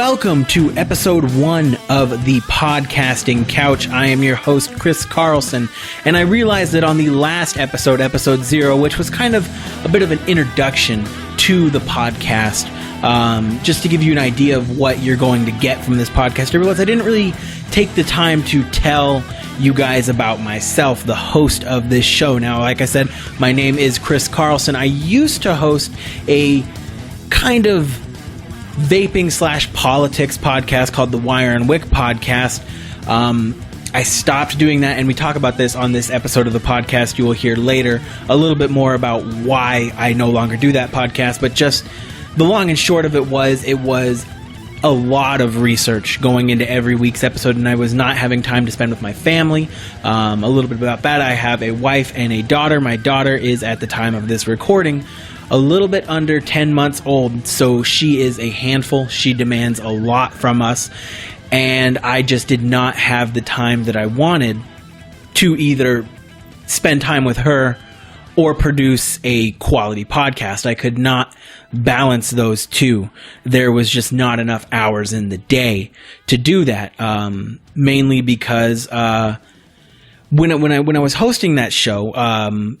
Welcome to episode 1 of the Podcasting Couch. I am your host, Chris Carlson, and I realized that on the last episode, episode 0, which was kind of a bit of an introduction to the podcast, just to give you an idea of what you're going to get from this podcast, I realized I didn't really take the time to tell you guys about myself, the host of this show. Now, like I said, my name is Chris Carlson. I used to host a kind of vaping / politics podcast called the Wire and Wick podcast. I stopped doing that, and we talk about this on this episode of the podcast. You will hear later a little bit more about why I no longer do that podcast, but just the long and short of it was a lot of research going into every week's episode, and I was not having time to spend with my family. A little bit about that. I have a wife and a daughter. My daughter is, at the time of this recording, a little bit under 10 months old, so she is a handful. She demands a lot from us, and I just did not have the time that I wanted to either spend time with her or produce a quality podcast. I could not balance those two. There was just not enough hours in the day to do that, mainly because when I was hosting that show,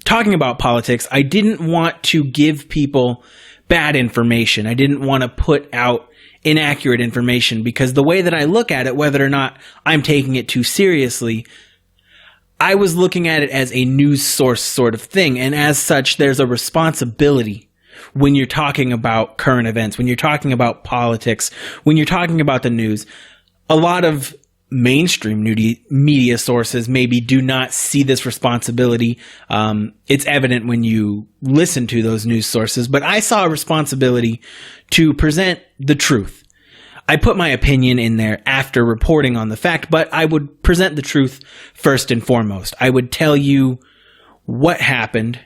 talking about politics, I didn't want to give people bad information. I didn't want to put out inaccurate information, because the way that I look at it, whether or not I'm taking it too seriously, I was looking at it as a news source sort of thing. And as such, there's a responsibility when you're talking about current events, when you're talking about politics, when you're talking about the news. A lot of mainstream media sources maybe do not see this responsibility. It's evident when you listen to those news sources, but I saw a responsibility to present the truth. I put my opinion in there after reporting on the fact, but I would present the truth first and foremost. I would tell you what happened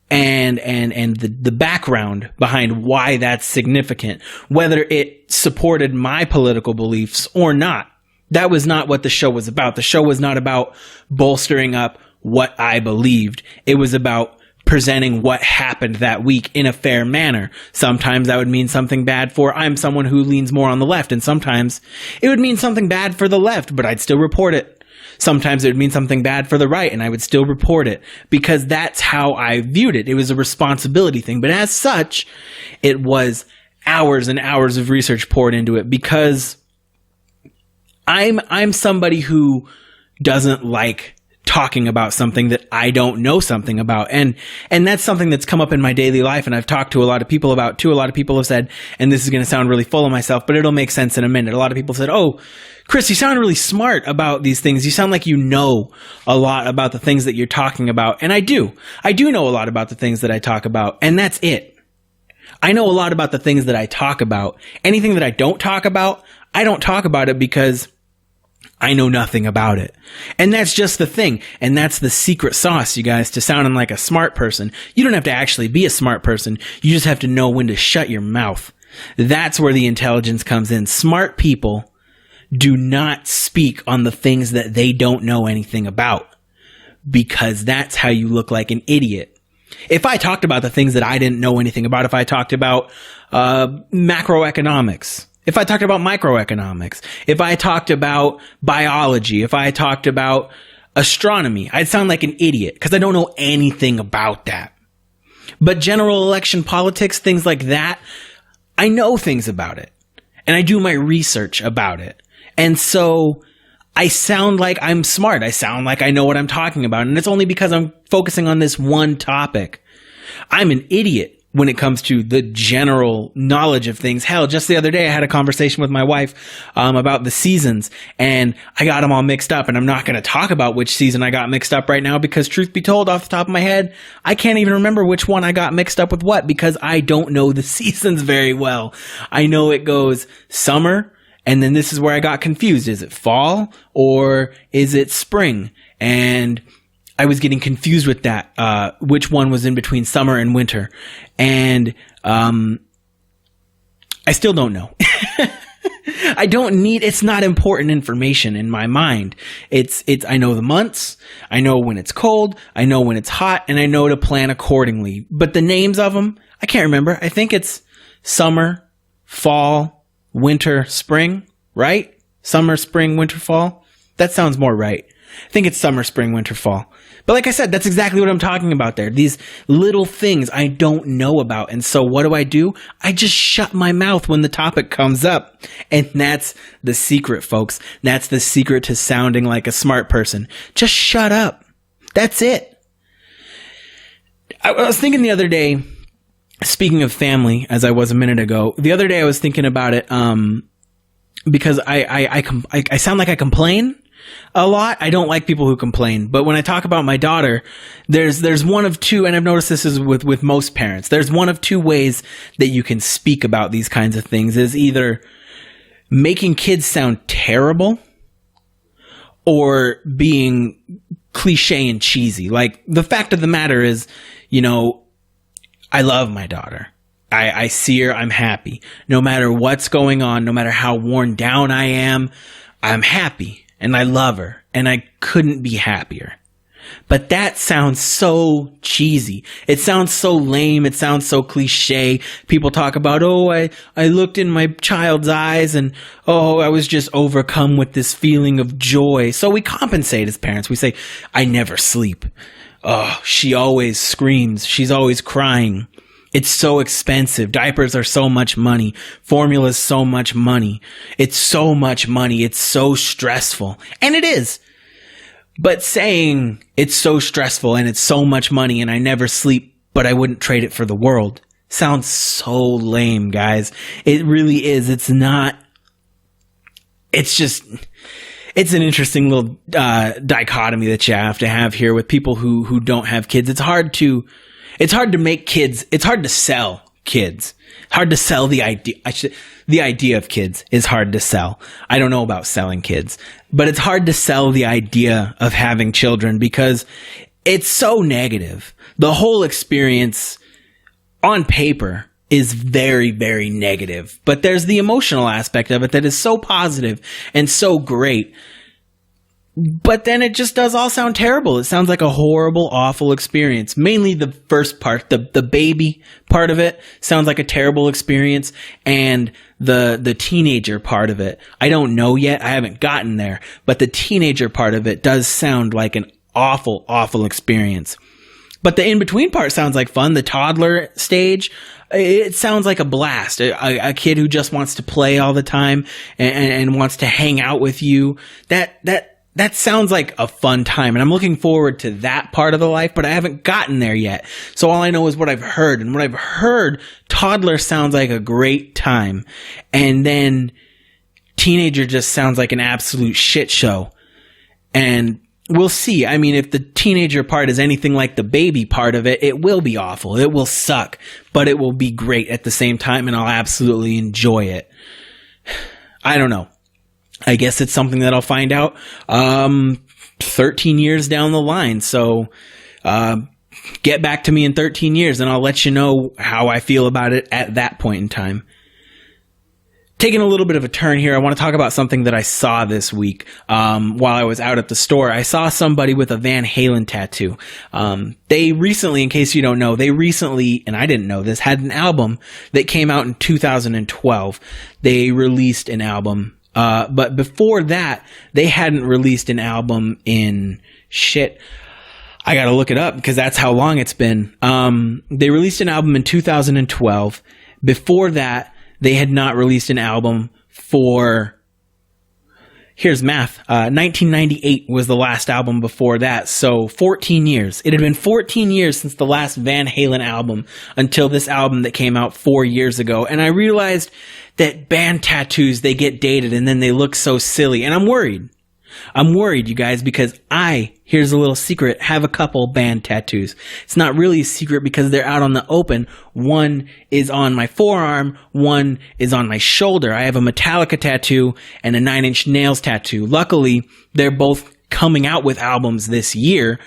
and the background behind why that's significant, whether it supported my political beliefs or not. That was not what the show was about. The show was not about bolstering up what I believed. It was about presenting what happened that week in a fair manner. Sometimes that would mean something bad for, I'm someone who leans more on the left, and sometimes it would mean something bad for the left, but I'd still report it. Sometimes it would mean something bad for the right, and I would still report it, because that's how I viewed it. It was a responsibility thing, but as such, it was hours and hours of research poured into it, because I'm somebody who doesn't like talking about something that I don't know something about. And that's something that's come up in my daily life, and I've talked to a lot of people about too. A lot of people have said, and this is going to sound really full of myself, but it'll make sense in a minute. A lot of people said, "Oh, Chris, you sound really smart about these things. You sound like you know a lot about the things that you're talking about." And I do know a lot about the things that I talk about, and that's it. I know a lot about the things that I talk about. Anything that I don't talk about, I don't talk about it because I know nothing about it. And that's just the thing. And that's the secret sauce, you guys, to sounding like a smart person. You don't have to actually be a smart person. You just have to know when to shut your mouth. That's where the intelligence comes in. Smart people do not speak on the things that they don't know anything about, because that's how you look like an idiot. If I talked about the things that I didn't know anything about, if I talked about macroeconomics, if I talked about microeconomics, if I talked about biology, if I talked about astronomy, I'd sound like an idiot, because I don't know anything about that. But general election politics, things like that, I know things about it, and I do my research about it. And so I sound like I'm smart. I sound like I know what I'm talking about, and it's only because I'm focusing on this one topic. I'm an idiot when it comes to the general knowledge of things. Hell, just the other day I had a conversation with my wife about the seasons, and I got them all mixed up, and I'm not going to talk about which season I got mixed up right now, because truth be told, off the top of my head, I can't even remember which one I got mixed up with what, because I don't know the seasons very well. I know it goes summer, and then this is where I got confused. Is it fall or is it spring? And I was getting confused with that, which one was in between summer and winter. And I still don't know. It's not important information in my mind. I know the months, I know when it's cold, I know when it's hot, and I know to plan accordingly. But the names of them, I can't remember. I think it's summer, fall, winter, spring, right? Summer, spring, winter, fall. That sounds more right. I think it's summer, spring, winter, fall. But like I said, that's exactly what I'm talking about there. These little things I don't know about. And so what do? I just shut my mouth when the topic comes up. And that's the secret, folks. That's the secret to sounding like a smart person. Just shut up. That's it. I was thinking the other day, speaking of family, as I was a minute ago, the other day I was thinking about it because I sound like I complain a lot. I don't like people who complain. But when I talk about my daughter, there's one of two, and I've noticed this is with most parents, there's one of two ways that you can speak about these kinds of things, is either making kids sound terrible or being cliche and cheesy. Like, the fact of the matter is, I love my daughter. I see her, I'm happy. No matter what's going on, no matter how worn down I am, I'm happy and I love her and I couldn't be happier. But that sounds so cheesy. It sounds so lame. It sounds so cliche. People talk about, I looked in my child's eyes and, I was just overcome with this feeling of joy. So we compensate as parents. We say, I never sleep. Oh, she always screams. She's always crying. It's so expensive. Diapers are so much money. Formula's so much money. It's so much money. It's so stressful. And it is. But saying it's so stressful and it's so much money and I never sleep, but I wouldn't trade it for the world, sounds so lame, guys. It really is. It's not. It's an interesting little dichotomy that you have to have here with people who don't have kids. It's hard to make kids. It's hard to sell kids. Hard to sell the idea. The idea of kids is hard to sell. I don't know about selling kids, but it's hard to sell the idea of having children because it's so negative. The whole experience on paper is very, very negative, but there's the emotional aspect of it that is so positive and so great. But then it just does all sound terrible. It sounds like a horrible, awful experience. Mainly the first part, the baby part of it sounds like a terrible experience. And the teenager part of it, I don't know yet. I haven't gotten there. But the teenager part of it does sound like an awful, awful experience. But the in-between part sounds like fun. The toddler stage, it sounds like a blast. A kid who just wants to play all the time and wants to hang out with you. That sounds like a fun time, and I'm looking forward to that part of the life, but I haven't gotten there yet. So all I know is what I've heard, and what I've heard, toddler sounds like a great time, and then teenager just sounds like an absolute shit show. And we'll see. I mean, if the teenager part is anything like the baby part of it, it will be awful. It will suck, but it will be great at the same time, and I'll absolutely enjoy it. I don't know. I guess it's something that I'll find out 13 years down the line. So get back to me in 13 years and I'll let you know how I feel about it at that point in time. Taking a little bit of a turn here, I want to talk about something that I saw this week while I was out at the store. I saw somebody with a Van Halen tattoo. They recently, in case you don't know, and I didn't know this, had an album that came out in 2012. They released an album. But before that, they hadn't released an album in I gotta look it up because that's how long it's been. They released an album in 2012. Before that, they had not released an album here's math. 1998 was the last album before that. So 14 years. It had been 14 years since the last Van Halen album until this album that came out 4 years ago. And I realized that band tattoos, they get dated and then they look so silly. And I'm worried. I'm worried, you guys, because here's a little secret, have a couple band tattoos. It's not really a secret because they're out on the open. One is on my forearm, one is on my shoulder. I have a Metallica tattoo and a Nine Inch Nails tattoo. Luckily, they're both coming out with albums this year.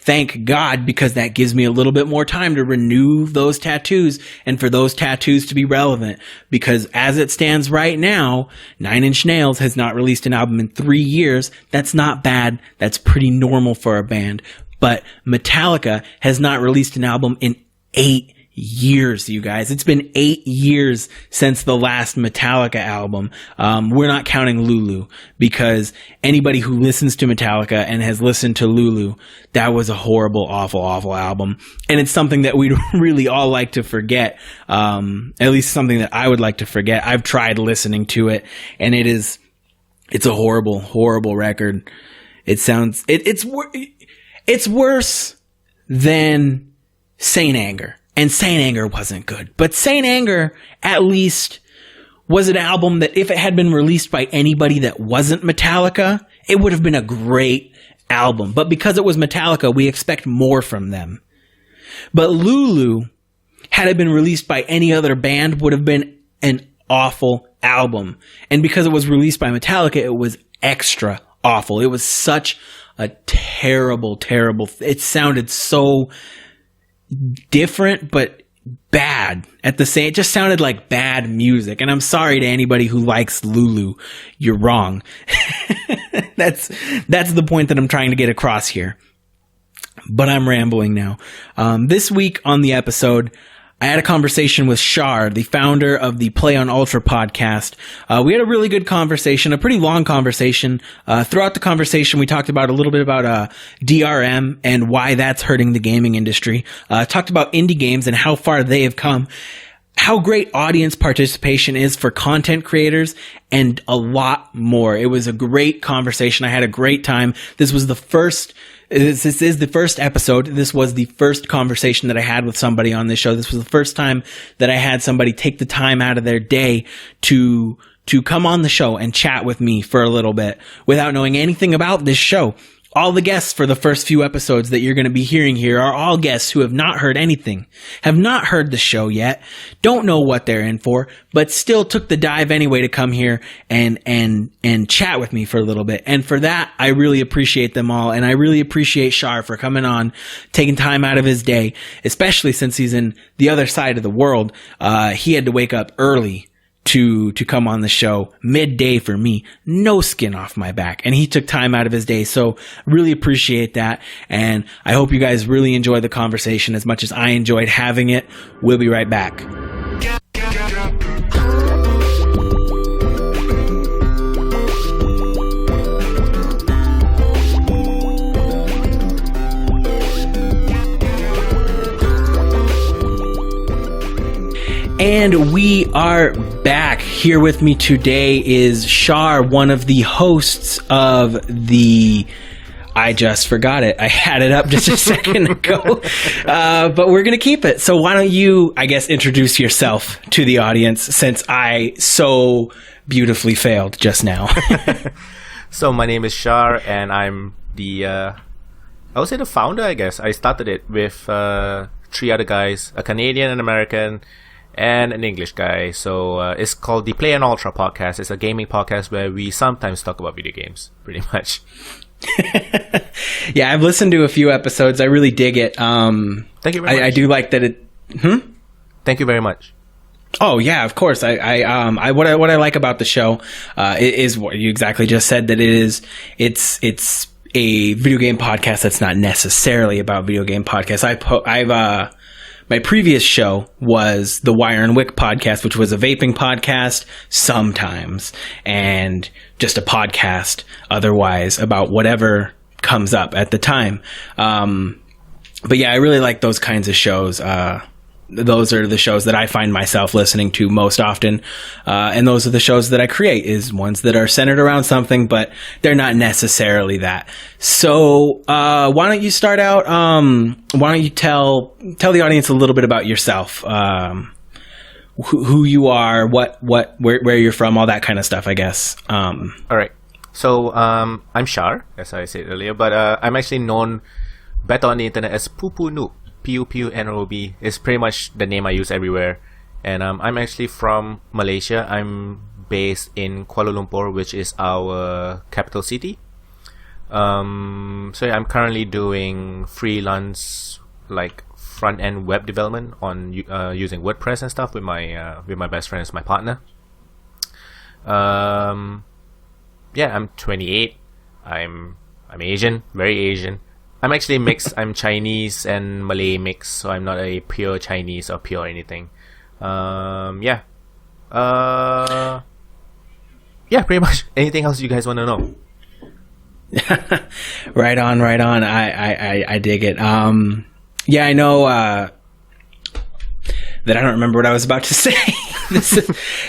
Thank God, because that gives me a little bit more time to renew those tattoos and for those tattoos to be relevant. Because as it stands right now, Nine Inch Nails has not released an album in 3 years. That's not bad. That's pretty normal for a band. But Metallica has not released an album in 8 years, you guys. It's been 8 years since the last Metallica album. We're not counting Lulu, because anybody who listens to Metallica and has listened to Lulu, that was a horrible, awful, awful album. And it's something that we'd really all like to forget. At least something that I would like to forget. I've tried listening to it, and it's a horrible, horrible record. It's worse than Saint Anger. And Saint Anger wasn't good. But Saint Anger, at least, was an album that if it had been released by anybody that wasn't Metallica, it would have been a great album. But because it was Metallica, we expect more from them. But Lulu, had it been released by any other band, would have been an awful album. And because it was released by Metallica, it was extra awful. It was such a terrible, terrible... It sounded so different, but bad at the same. It just sounded like bad music. And I'm sorry to anybody who likes Lulu. You're wrong. That's the point that I'm trying to get across here. But I'm rambling now. This week on the episode, I had a conversation with Shar, the founder of the Play on Ultra podcast. We had a really good conversation, a pretty long conversation. Throughout the conversation, we talked about a little bit about DRM and why that's hurting the gaming industry. Talked about indie games and how far they have come. How great audience participation is for content creators, and a lot more. It was a great conversation. I had a great time. This is the first episode. This was the first conversation that I had with somebody on this show. This was the first time that I had somebody take the time out of their day to come on the show and chat with me for a little bit without knowing anything about this show. All the guests for the first few episodes that you're going to be hearing here are all guests who have not heard anything, have not heard the show yet, don't know what they're in for, but still took the dive anyway to come here and chat with me for a little bit. And for that, I really appreciate them all. And I really appreciate Shar for coming on, taking time out of his day, especially since he's in the other side of the world. He had to wake up early to come on the show, midday for me, no skin off my back, and he took time out of his day. So really appreciate that, and I hope you guys really enjoy the conversation as much as I enjoyed having it. We'll be right back. And we are back. Here with me today is Shar, one of the hosts of the... I just forgot it. I had it up just a second ago. But we're going to keep it. So why don't you, I guess, introduce yourself to the audience, since I so beautifully failed just now. So my name is Shar, and I'm I would say the founder, I guess. I started it with 3 other guys, a Canadian, an American, and an English guy. So it's called the Play on Ultra podcast. It's a gaming podcast where we sometimes talk about video games, pretty much. Yeah, I've listened to a few episodes. I really dig it. Thank you very much. I do like that it... Thank you very much. Oh yeah, of course. What I like about the show is what you exactly just said, that it's a video game podcast that's not necessarily about video game podcasts. My previous show was the Wire and Wick podcast, which was a vaping podcast sometimes, and just a podcast otherwise about whatever comes up at the time. But yeah, I really like those kinds of shows. Those are the shows that I find myself listening to most often. And those are the shows that I create, is ones that are centered around something, but they're not necessarily that. So, why don't you start out? Why don't you tell the audience a little bit about yourself? Who you are, where you're from, all that kind of stuff, I guess. All right. So, I'm Shar, as I said earlier, but, I'm actually known better on the internet as Pupu Noob. P-U-P-U-N-O-B is pretty much the name I use everywhere. And I'm actually from Malaysia. I'm based in Kuala Lumpur, which is our capital city. So yeah, I'm currently doing freelance, like front-end web development on using WordPress and stuff with my best friend as my partner. Yeah, I'm 28. I'm Asian, very Asian. I'm actually mixed. I'm Chinese and Malay mixed, so I'm not a pure Chinese or pure anything. Yeah. Yeah, pretty much. Anything else you guys want to know? Right on. I dig it. Yeah, I know that I don't remember what I was about to say.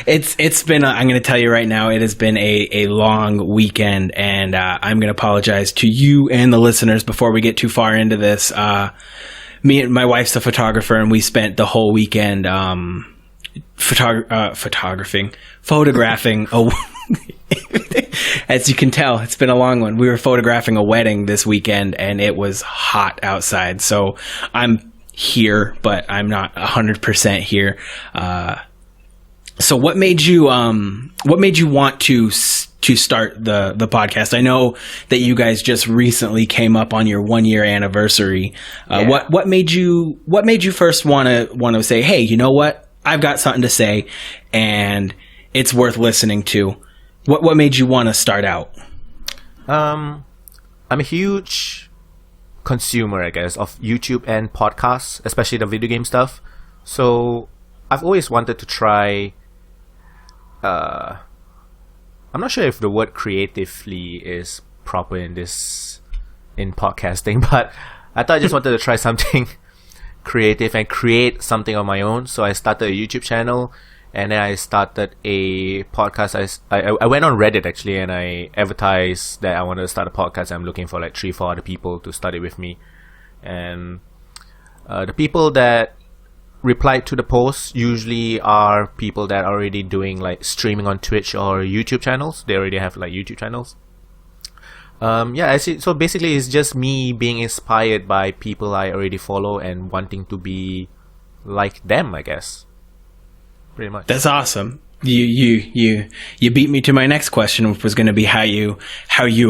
It's been I'm going to tell you right now, it has been a long weekend, and I'm going to apologize to you and the listeners before we get too far into this. Me and my wife's a photographer, and we spent the whole weekend photographing. As you can tell, it's been a long one. We were photographing a wedding this weekend, and it was hot outside. So I'm here, but I'm not 100% here. So what made you want to start the podcast? I know that you guys just recently came up on your 1-year anniversary. Yeah. What made you first want to say, hey, you know what? I've got something to say, and it's worth listening to. What made you want to start out? I'm a huge consumer, I guess, of YouTube and podcasts, especially the video game stuff. So I've always wanted to try. I'm not sure if the word creatively is proper in podcasting, but I thought I just wanted to try something creative and create something on my own. So I started a YouTube channel, and then I started a podcast. I went on Reddit actually, and I advertised that I wanted to start a podcast. I'm looking for like 3-4 other people to start it with me, and the people that replied to the post usually are people that are already doing like streaming on Twitch or YouTube channels. They already have like YouTube channels. Yeah, I see. So basically, it's just me being inspired by people I already follow and wanting to be like them, I guess. Pretty much. That's awesome. You beat me to my next question, which was going to be how you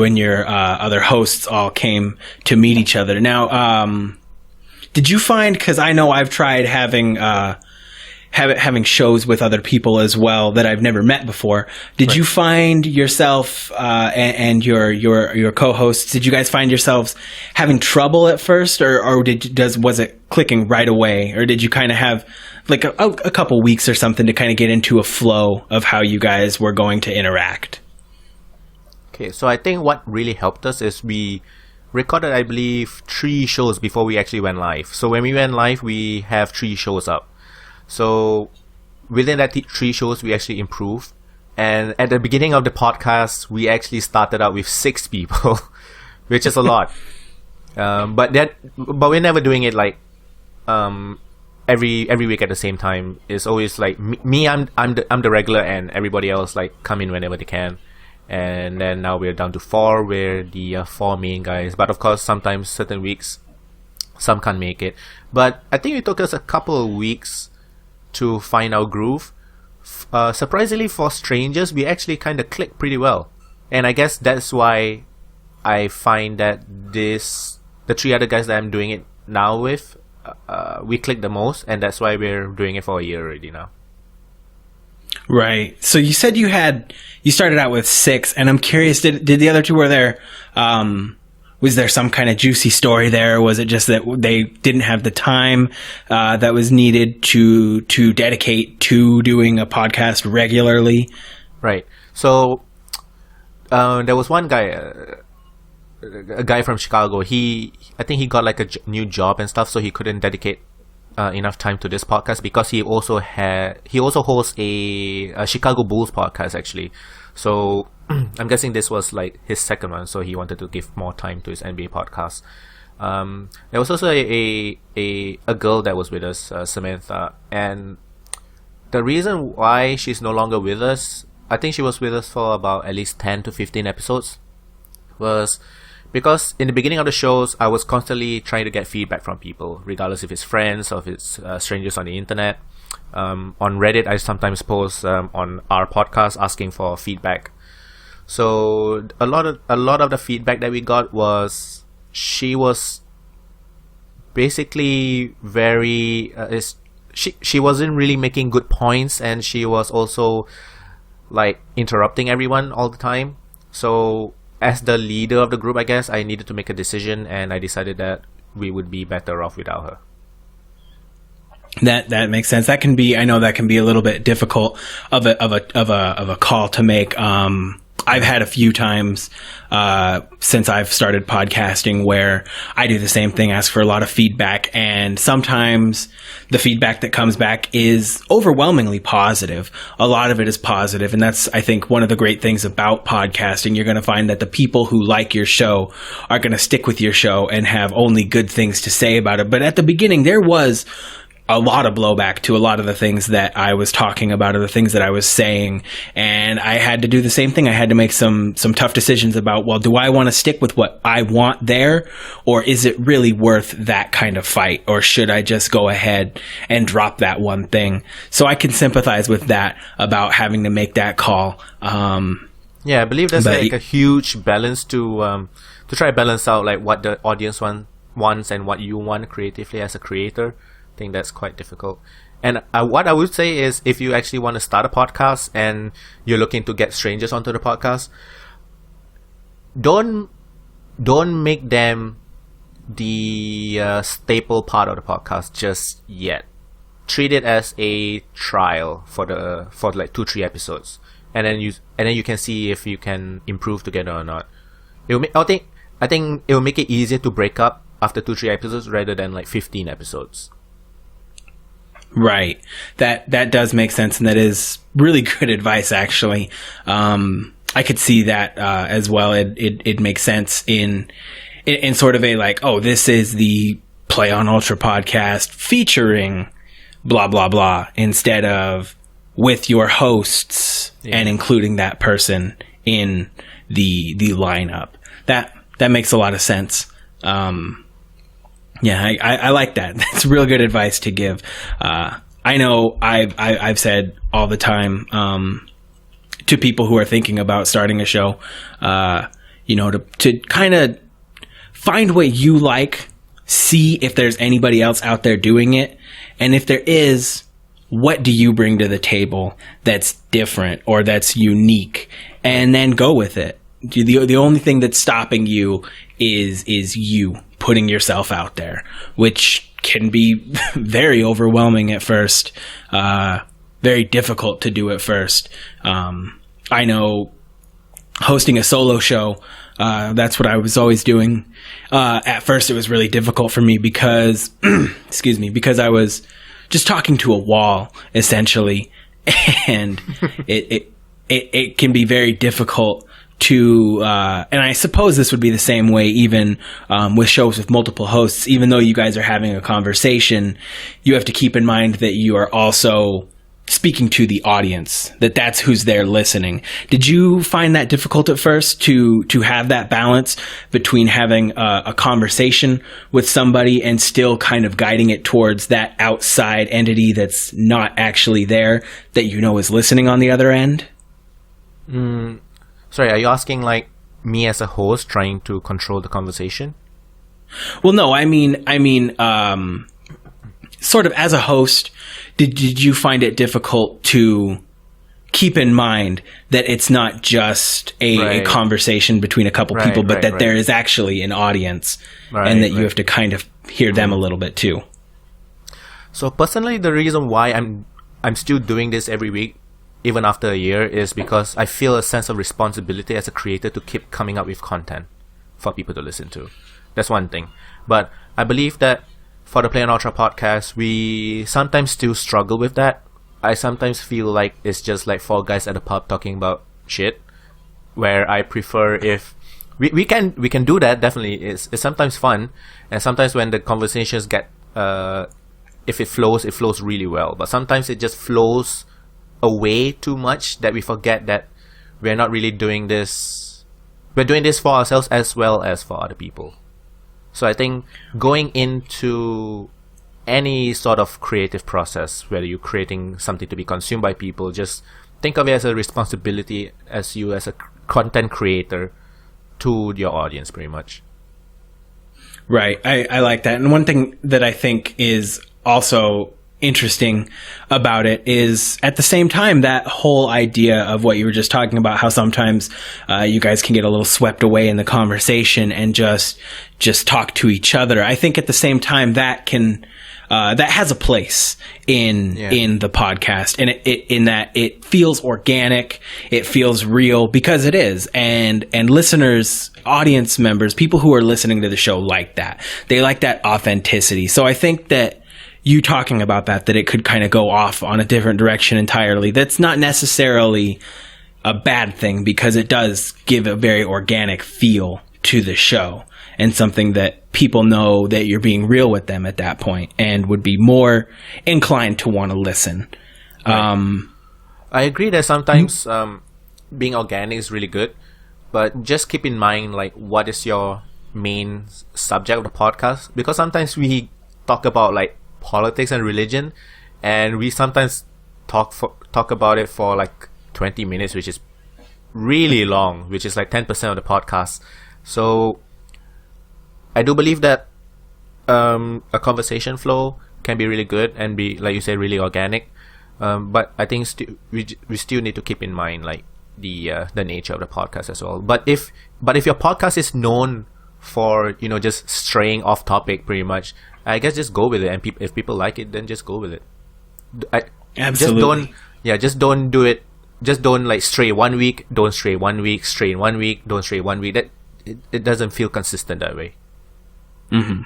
and your other hosts all came to meet each other. Now, did you find, because I know I've tried having shows with other people as well that I've never met before. Did Right. you find yourself and your co-hosts? Did you guys find yourselves having trouble at first, or was it clicking right away, or did you kind of have like a couple weeks or something to kind of get into a flow of how you guys were going to interact? Okay, so I think what really helped us is we recorded, I believe, 3 shows before we actually went live. So when we went live, we have 3 shows up. So within that 3 shows, we actually improved. And at the beginning of the podcast, we actually started out with 6 people, which is a lot. But we're never doing it like every week at the same time. It's always like me. I'm the regular, and everybody else like come in whenever they can. And then now we're down to 4. We're the 4 main guys. But of course, sometimes certain weeks, some can't make it. But I think it took us a couple of weeks to find our groove. Surprisingly, for strangers, we actually kind of clicked pretty well. And I guess that's why I find that the 3 other guys that I'm doing it now with, we click the most. And that's why we're doing it for a year already now. Right. So you said you started out with 6, and I'm curious, did the other 2 were there? Was there some kind of juicy story there? Was it just that they didn't have the time that was needed to dedicate to doing a podcast regularly? Right. So there was one guy, a guy from Chicago. I think he got like a new job and stuff, so he couldn't dedicate enough time to this podcast, because he also hosts a Chicago Bulls podcast actually. So I'm guessing this was like his second one, so he wanted to give more time to his NBA podcast. There was also a girl that was with us, Samantha, and the reason why she's no longer with us, I think she was with us for about at least 10 to 15 episodes, was because in the beginning of the shows, I was constantly trying to get feedback from people, regardless if it's friends or if it's strangers on the internet. On Reddit, I sometimes post on our podcast asking for feedback. So a lot of the feedback that we got was she was basically very she wasn't really making good points, and she was also like interrupting everyone all the time. So as the leader of the group, I guess I needed to make a decision, and I decided that we would be better off without her. That makes sense. I know that can be a little bit difficult of a call to make. I've had a few times since I've started podcasting where I do the same thing, ask for a lot of feedback, and sometimes the feedback that comes back is overwhelmingly positive. A lot of it is positive, and that's, I think, one of the great things about podcasting. You're going to find that the people who like your show are going to stick with your show and have only good things to say about it. But at the beginning, there was a lot of blowback to a lot of the things that I was talking about or the things that I was saying. And I had to do the same thing. I had to make some tough decisions about, well, do I want to stick with what I want there? Or is it really worth that kind of fight? Or should I just go ahead and drop that one thing? So I can sympathize with that about having to make that call. Yeah, I believe there's like a huge balance to try to balance out like what the audience wants and what you want creatively as a creator. I think that's quite difficult. And what I would say is, if you actually want to start a podcast and you're looking to get strangers onto the podcast, don't make them the staple part of the podcast just yet. Treat it as a trial for like 2-3 episodes, and then you can see if you can improve together or not. I think it will make it easier to break up after 2-3 episodes rather than like 15 episodes. Right. That does make sense, and that is really good advice, actually. I could see that as well. It makes sense in sort of a like, oh, this is the Play on Ultra podcast featuring blah, blah, blah, instead of with your hosts and including that person in the lineup. That makes a lot of sense. Yeah, I like that. That's real good advice to give. I know I've said all the time to people who are thinking about starting a show, to kind of find what you like, see if there's anybody else out there doing it, and if there is, what do you bring to the table that's different or that's unique, and then go with it. The only thing that's stopping you is you putting yourself out there, which can be very overwhelming at first, very difficult to do at first. I know hosting a solo show, that's what I was always doing. At first it was really difficult for me because, because I was just talking to a wall, essentially, and it can be very difficult to, and I suppose this would be the same way even with shows with multiple hosts. Even though you guys are having a conversation, you have to keep in mind that you are also speaking to the audience, that's who's there listening. Did you find that difficult at first to have that balance between having a conversation with somebody and still kind of guiding it towards that outside entity that's not actually there, that is listening on the other end? Sorry, are you asking like me as a host trying to control the conversation? Well, no, I mean, sort of as a host, did you find it difficult to keep in mind that it's not just a conversation between a couple people, but that there is actually an audience, and that you have to kind of hear them a little bit too? So personally, the reason why I'm still doing this every week, even after a year, is because I feel a sense of responsibility as a creator to keep coming up with content for people to listen to. That's one thing. But I believe that for the Play on Ultra podcast, we sometimes still struggle with that. I sometimes feel like it's just like four guys at a pub talking about shit, where I prefer if we can do that. Definitely, it's sometimes fun, and sometimes when the conversations get if it flows really well. But sometimes it just flows away too much that we forget that we're not really doing this. We're doing this for ourselves as well as for other people. So I think going into any sort of creative process, whether you're creating something to be consumed by people, just think of it as a responsibility as you as a content creator to your audience, pretty much. Right. I like that. And one thing that I think is also interesting about it is at the same time that whole idea of what you were just talking about, how sometimes you guys can get a little swept away in the conversation and just talk to each other. I think at the same time that can that has a place in the podcast, and in that it feels organic, it feels real, because it is, and listeners, audience members, people who are listening to the show like that. They like that authenticity. So I think that you talking about that it could kind of go off on a different direction entirely. That's not necessarily a bad thing, because it does give a very organic feel to the show, and something that people know that you're being real with them at that point and would be more inclined to want to listen. Right. I agree that sometimes being organic is really good, but just keep in mind, like, what is your main subject of the podcast? Because sometimes we talk about like politics and religion, and we sometimes talk about it for like 20 minutes, which is really long, which is like 10% of the podcast. So I do believe that a conversation flow can be really good and be, like you said, really organic. But I think we still need to keep in mind like the nature of the podcast as well. But if your podcast is known for, just straying off topic pretty much, I guess just go with it. And if people like it, then just go with it. Absolutely. Just don't do it. Just don't like stray 1 week, don't stray 1 week, stray in 1 week, don't stray 1 week. That it doesn't feel consistent that way. Mm-hmm.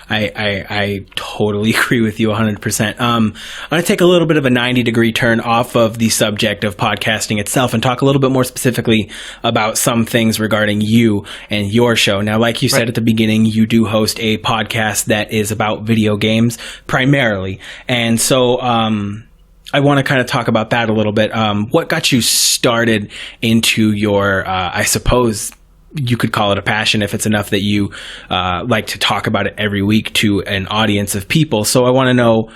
I totally agree with you 100%. I'm going to take a little bit of a 90-degree turn off of the subject of podcasting itself and talk a little bit more specifically about some things regarding you and your show. Now, like you said at the beginning, you do host a podcast that is about video games primarily. And so I want to kind of talk about that a little bit. What got you started into your, I suppose you could call it a passion if it's enough that you like to talk about it every week to an audience of people. So I want to know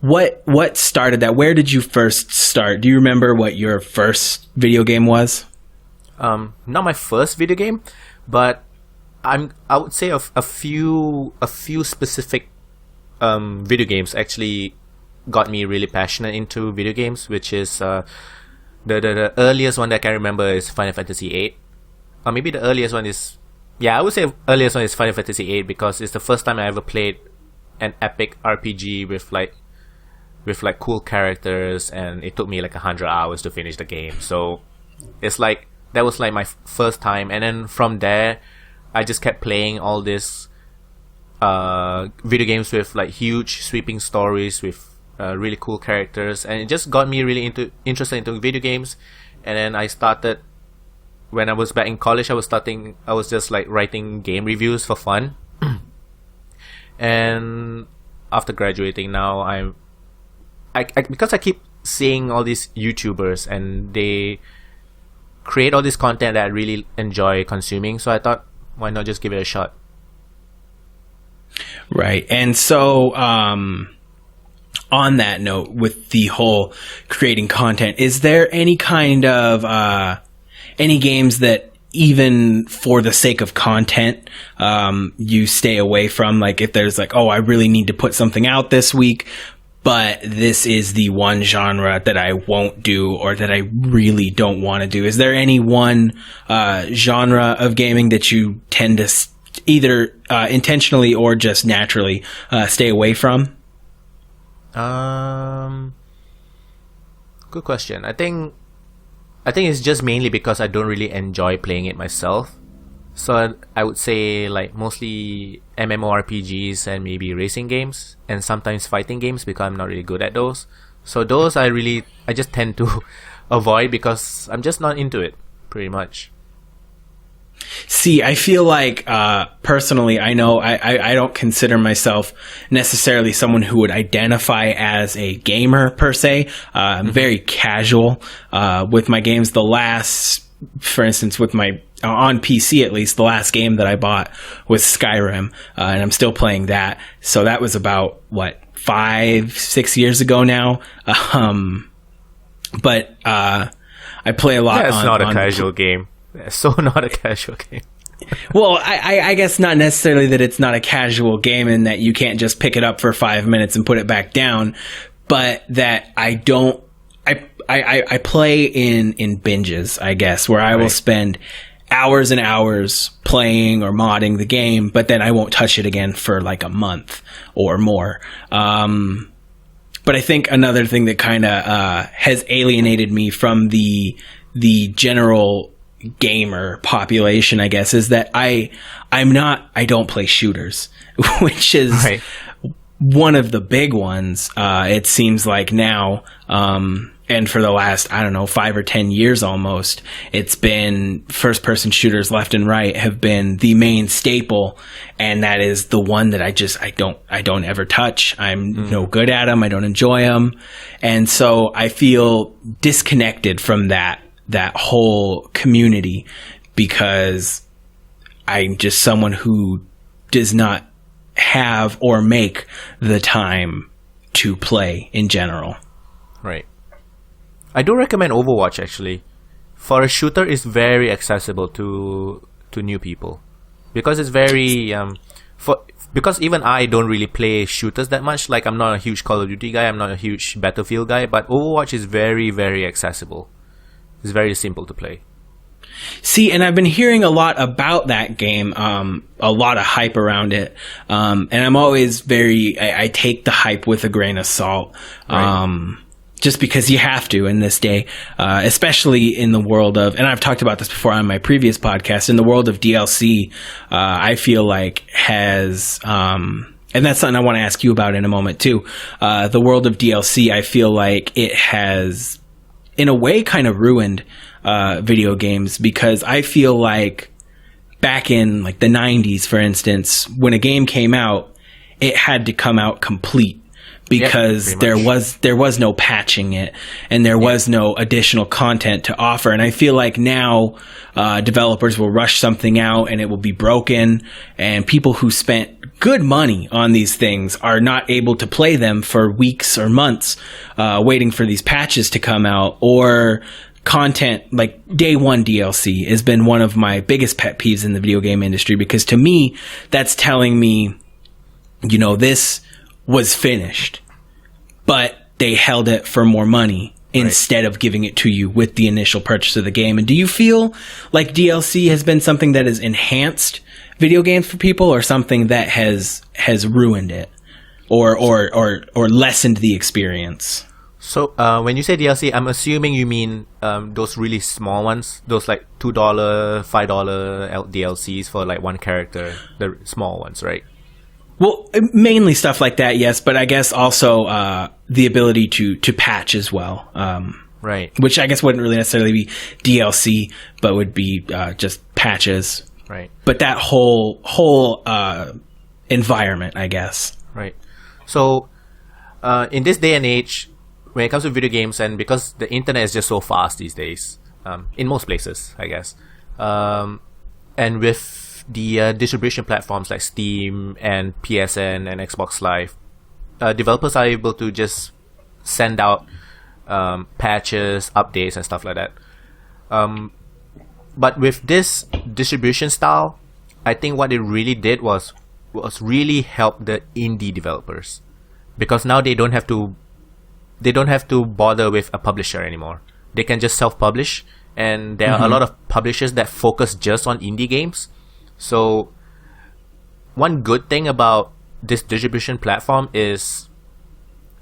what started that. Where did you first start? Do you remember what your first video game was? Not my first video game, but I would say a few specific video games actually got me really passionate into video games, which is the earliest one that I can remember is Final Fantasy VIII. Or maybe the earliest one is... Yeah, I would say earliest one is Final Fantasy VIII, because it's the first time I ever played an epic RPG with cool characters, and it took me like 100 hours to finish the game. So it's like... That was like my first time. And then from there, I just kept playing all these video games with like huge sweeping stories with really cool characters. And it just got me really interested into video games. And then I started... When I was back in college, I was just like writing game reviews for fun. And after graduating now, because I keep seeing all these YouTubers and they create all this content that I really enjoy consuming. So I thought, why not just give it a shot? Right. And so, on that note, with the whole creating content, is there any kind of, any games that even for the sake of content, you stay away from? Like if there's like, oh, I really need to put something out this week, but this is the one genre that I won't do or that I really don't want to do. Is there any one genre of gaming that you tend to either intentionally or just naturally stay away from? Good question. I think it's just mainly because I don't really enjoy playing it myself. So I would say like mostly MMORPGs and maybe racing games and sometimes fighting games, because I'm not really good at those. So those I just tend to avoid because I'm just not into it, pretty much. See, I feel like personally, I know I don't consider myself necessarily someone who would identify as a gamer per se. I'm very casual with my games. For instance, with my on PC at least, the last game that I bought was Skyrim, and I'm still playing that. So that was about 5-6 years ago now. But I play a lot. That's not a casual game. So not a casual game. Well, I guess not necessarily that it's not a casual game and that you can't just pick it up for 5 minutes and put it back down, but that I play in binges, I guess, where I will spend hours and hours playing or modding the game, but then I won't touch it again for like a month or more. But I think another thing that kind of has alienated me from the general gamer population, I guess, is that I don't play shooters, which is one of the big ones. It seems like now, and for the last, 5 or 10 years almost, it's been first-person shooters left and right have been the main staple, and that is the one that I don't ever touch. I'm no good at them. I don't enjoy them, and so I feel disconnected from that whole community because I'm just someone who does not have or make the time to play in general. Right. I do recommend Overwatch, actually. For a shooter, it's very accessible to new people because it's very because even I don't really play shooters that much. Like, I'm not a huge Call of Duty guy, I'm not a huge Battlefield guy, but Overwatch is very, very accessible. It's very simple to play. See, and I've been hearing a lot about that game, a lot of hype around it, and I'm always I take the hype with a grain of salt. Right. Just because you have to in this day, especially in the world of, and I've talked about this before on my previous podcast, in the world of DLC, I feel like has, and that's something I want to ask you about in a moment too. The world of DLC, I feel like it has, in a way, kind of ruined video games, because I feel like back in like the 90s, for instance, when a game came out, it had to come out complete. Because there was no patching it, and there was no additional content to offer. And I feel like now developers will rush something out and it will be broken, and people who spent good money on these things are not able to play them for weeks or months waiting for these patches to come out. Or content like day one DLC has been one of my biggest pet peeves in the video game industry, because to me that's telling me, this was finished, but they held it for more money instead of giving it to you with the initial purchase of the game. And do you feel like DLC has been something that has enhanced video games for people, or something that has ruined it, or lessened the experience? So when you say DLC, I'm assuming you mean those really small ones, those like $2, $5 DLCs for like one character, the small ones, right? Well, mainly stuff like that, yes, but I guess also the ability to patch as well. Right. Which I guess wouldn't really necessarily be DLC, but would be just patches. Right. But that whole environment, I guess. Right. So, in this day and age, when it comes to video games, and because the internet is just so fast these days, in most places, I guess, and with the distribution platforms like Steam and PSN and Xbox Live, developers are able to just send out patches, updates, and stuff like that. But with this distribution style, I think what it really did was really help the indie developers, because now they don't have to bother with a publisher anymore. They can just self-publish, and there are a lot of publishers that focus just on indie games. So one good thing about this distribution platform is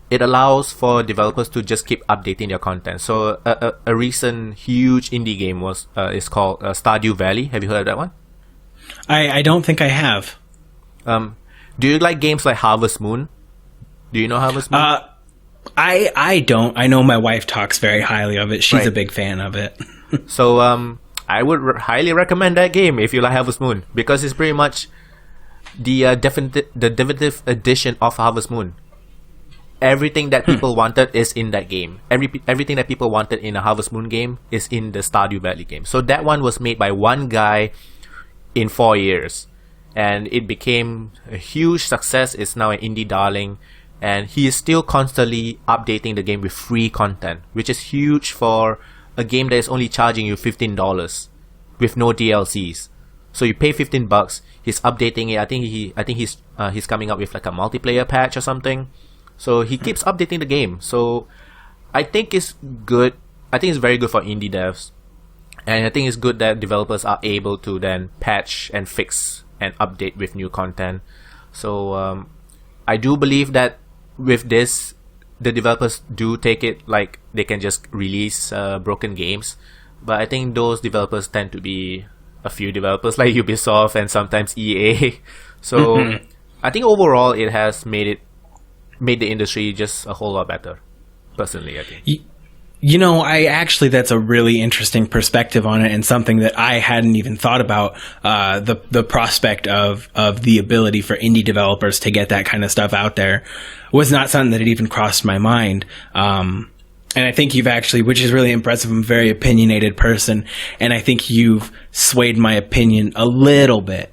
it allows for developers to just keep updating their content. So a recent huge indie game is called Stardew Valley. Have you heard of that one? I don't think I have. Do you like games like Harvest Moon? Do you know Harvest Moon? I don't. I know my wife talks very highly of it. She's a big fan of it. So I would highly recommend that game if you like Harvest Moon, because it's pretty much the definitive edition of Harvest Moon. Everything that people wanted is in that game. Everything that people wanted in a Harvest Moon game is in the Stardew Valley game. So that one was made by one guy in 4 years, and it became a huge success. It's now an indie darling, and he is still constantly updating the game with free content, which is huge for a game that is only charging you $15 with no DLCs. So you pay $15. He's updating it. I think he's coming up with like a multiplayer patch or something. So he keeps updating the game. So I think it's good. I think it's very good for indie devs. And I think it's good that developers are able to then patch and fix and update with new content. So I do believe that with this, the developers do take it like they can just release broken games. But I think those developers tend to be a few developers like Ubisoft and sometimes EA. So I think overall it has made the industry just a whole lot better. Personally, I think. You know, that's a really interesting perspective on it, and something that I hadn't even thought about. The prospect of the ability for indie developers to get that kind of stuff out there was not something that had even crossed my mind. And I think you've actually, which is really impressive. I'm a very opinionated person, and I think you've swayed my opinion a little bit.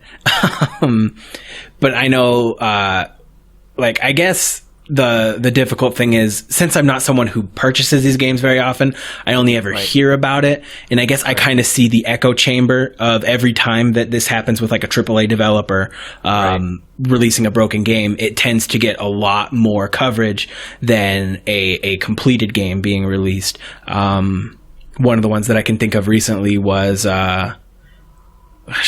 But I know, I guess the difficult thing is, since I'm not someone who purchases these games very often, I only ever hear about it. And I guess I kind of see the echo chamber of every time that this happens with like a AAA developer releasing a broken game. It tends to get a lot more coverage than a completed game being released. One of the ones that I can think of recently was the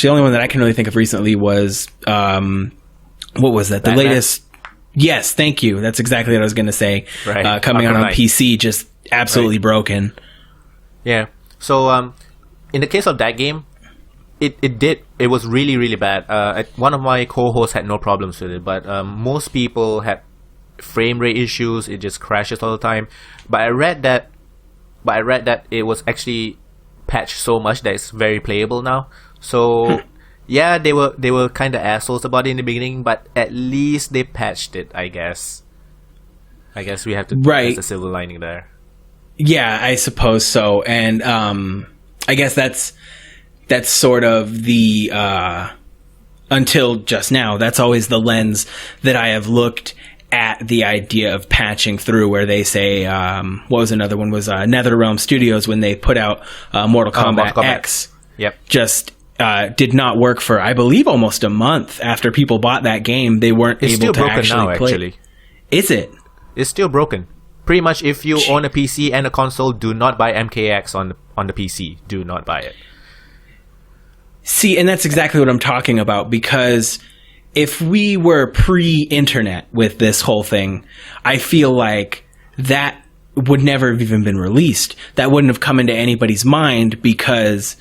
only one that I can really think of recently was what was that? The Batman? Latest. Yes, thank you. That's exactly what I was going to say. Right. Coming out on Knight. PC, just absolutely broken. Yeah. So in the case of that game, it was really, really bad. One of my co-hosts had no problems with it, but most people had frame rate issues. It just crashes all the time. But I read that it was actually patched so much that it's very playable now. So yeah, they were kind of assholes about it in the beginning, but at least they patched it, I guess. I guess we have to that's the silver lining there. Yeah, I suppose so. And I guess that's sort of the until just now, that's always the lens that I have looked at the idea of patching through, where they say what was another one was NetherRealm Studios, when they put out Mortal Kombat X. Yep. Just did not work for, I believe, almost a month after people bought that game. They weren't able to actually play. Actually. Is it? It's still broken. Pretty much, if you own a PC and a console, do not buy MKX on the PC. Do not buy it. See, and that's exactly what I'm talking about, because if we were pre-internet with this whole thing, I feel like that would never have even been released. That wouldn't have come into anybody's mind, because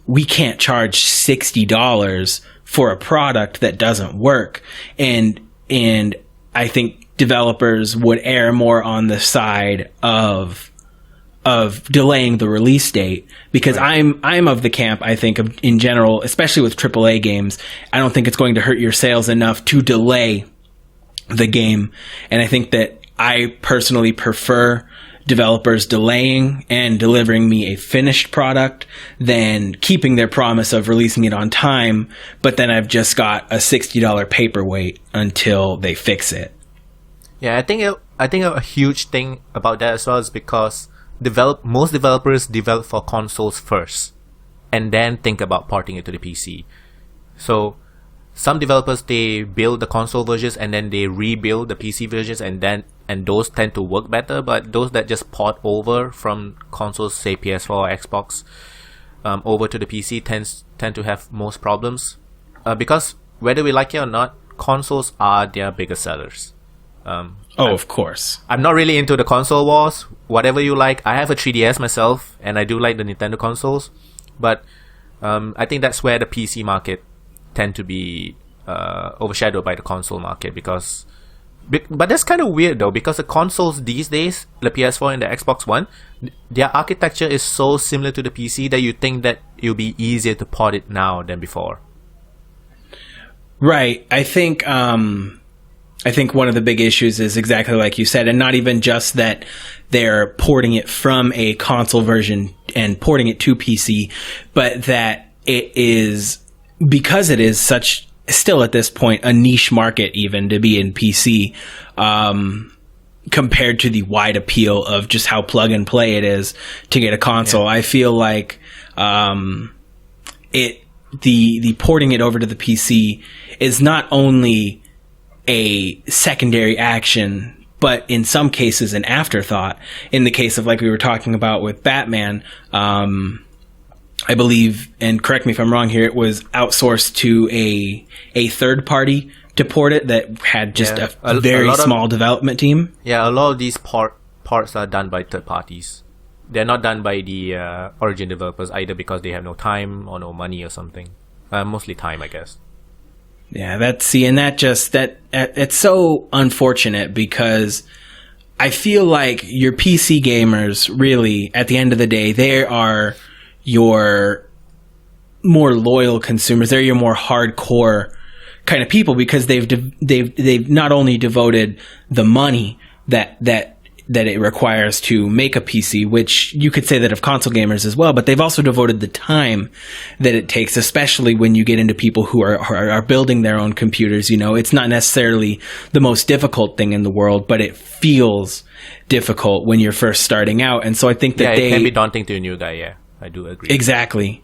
we can't charge $60 for a product that doesn't work. And I think developers would err more on the side of delaying the release date, because I'm of the camp, I think, in general, especially with AAA games, I don't think it's going to hurt your sales enough to delay the game. And I think that I personally prefer developers delaying and delivering me a finished product than keeping their promise of releasing it on time, but then I've just got a $60 paperweight until they fix it. Yeah, I think a huge thing about that as well is because most developers develop for consoles first and then think about porting it to the PC. So some developers, they build the console versions and then they rebuild the PC versions, and those tend to work better. But those that just port over from consoles, say PS4 or Xbox, over to the PC tend to have most problems, because whether we like it or not, consoles are their biggest sellers. Of course. I'm not really into the console wars. Whatever you like, I have a 3DS myself, and I do like the Nintendo consoles, but I think that's where the PC market tend to be overshadowed by the console market, but that's kind of weird though, because the consoles these days, the PS4 and the Xbox One, their architecture is so similar to the PC that you think that it'll be easier to port it now than before. Right. I think one of the big issues is exactly like you said, and not even just that they're porting it from a console version and porting it to PC, but that it is, because it is such, still at this point, a niche market even to be in PC, compared to the wide appeal of just how plug and play it is to get a console. Yeah. I feel like the porting it over to the PC is not only a secondary action, but in some cases an afterthought. In the case of, like we were talking about with Batman, I believe, and correct me if I'm wrong here, it was outsourced to a third party to port it that had just a very small development team. Yeah, a lot of these parts are done by third parties. They're not done by the origin developers either, because they have no time or no money or something. Mostly time, I guess. Yeah, it's so unfortunate, because I feel like your PC gamers, really, at the end of the day, they are your more loyal consumers. They're your more hardcore kind of people, because they've not only devoted the money that it requires to make a PC, which you could say that of console gamers as well, but they've also devoted the time that it takes, especially when you get into people who are building their own computers. You know, it's not necessarily the most difficult thing in the world, but it feels difficult when you're first starting out. And so I think that it can be daunting to a new guy. Yeah, I do agree. Exactly.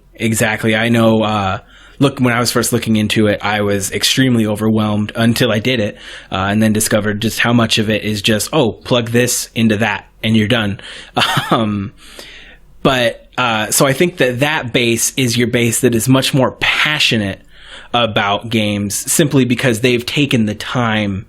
I know, when I was first looking into it, I was extremely overwhelmed until I did it, and then discovered just how much of it is just, plug this into that and you're done. So I think that base is your base that is much more passionate about games, simply because they've taken the time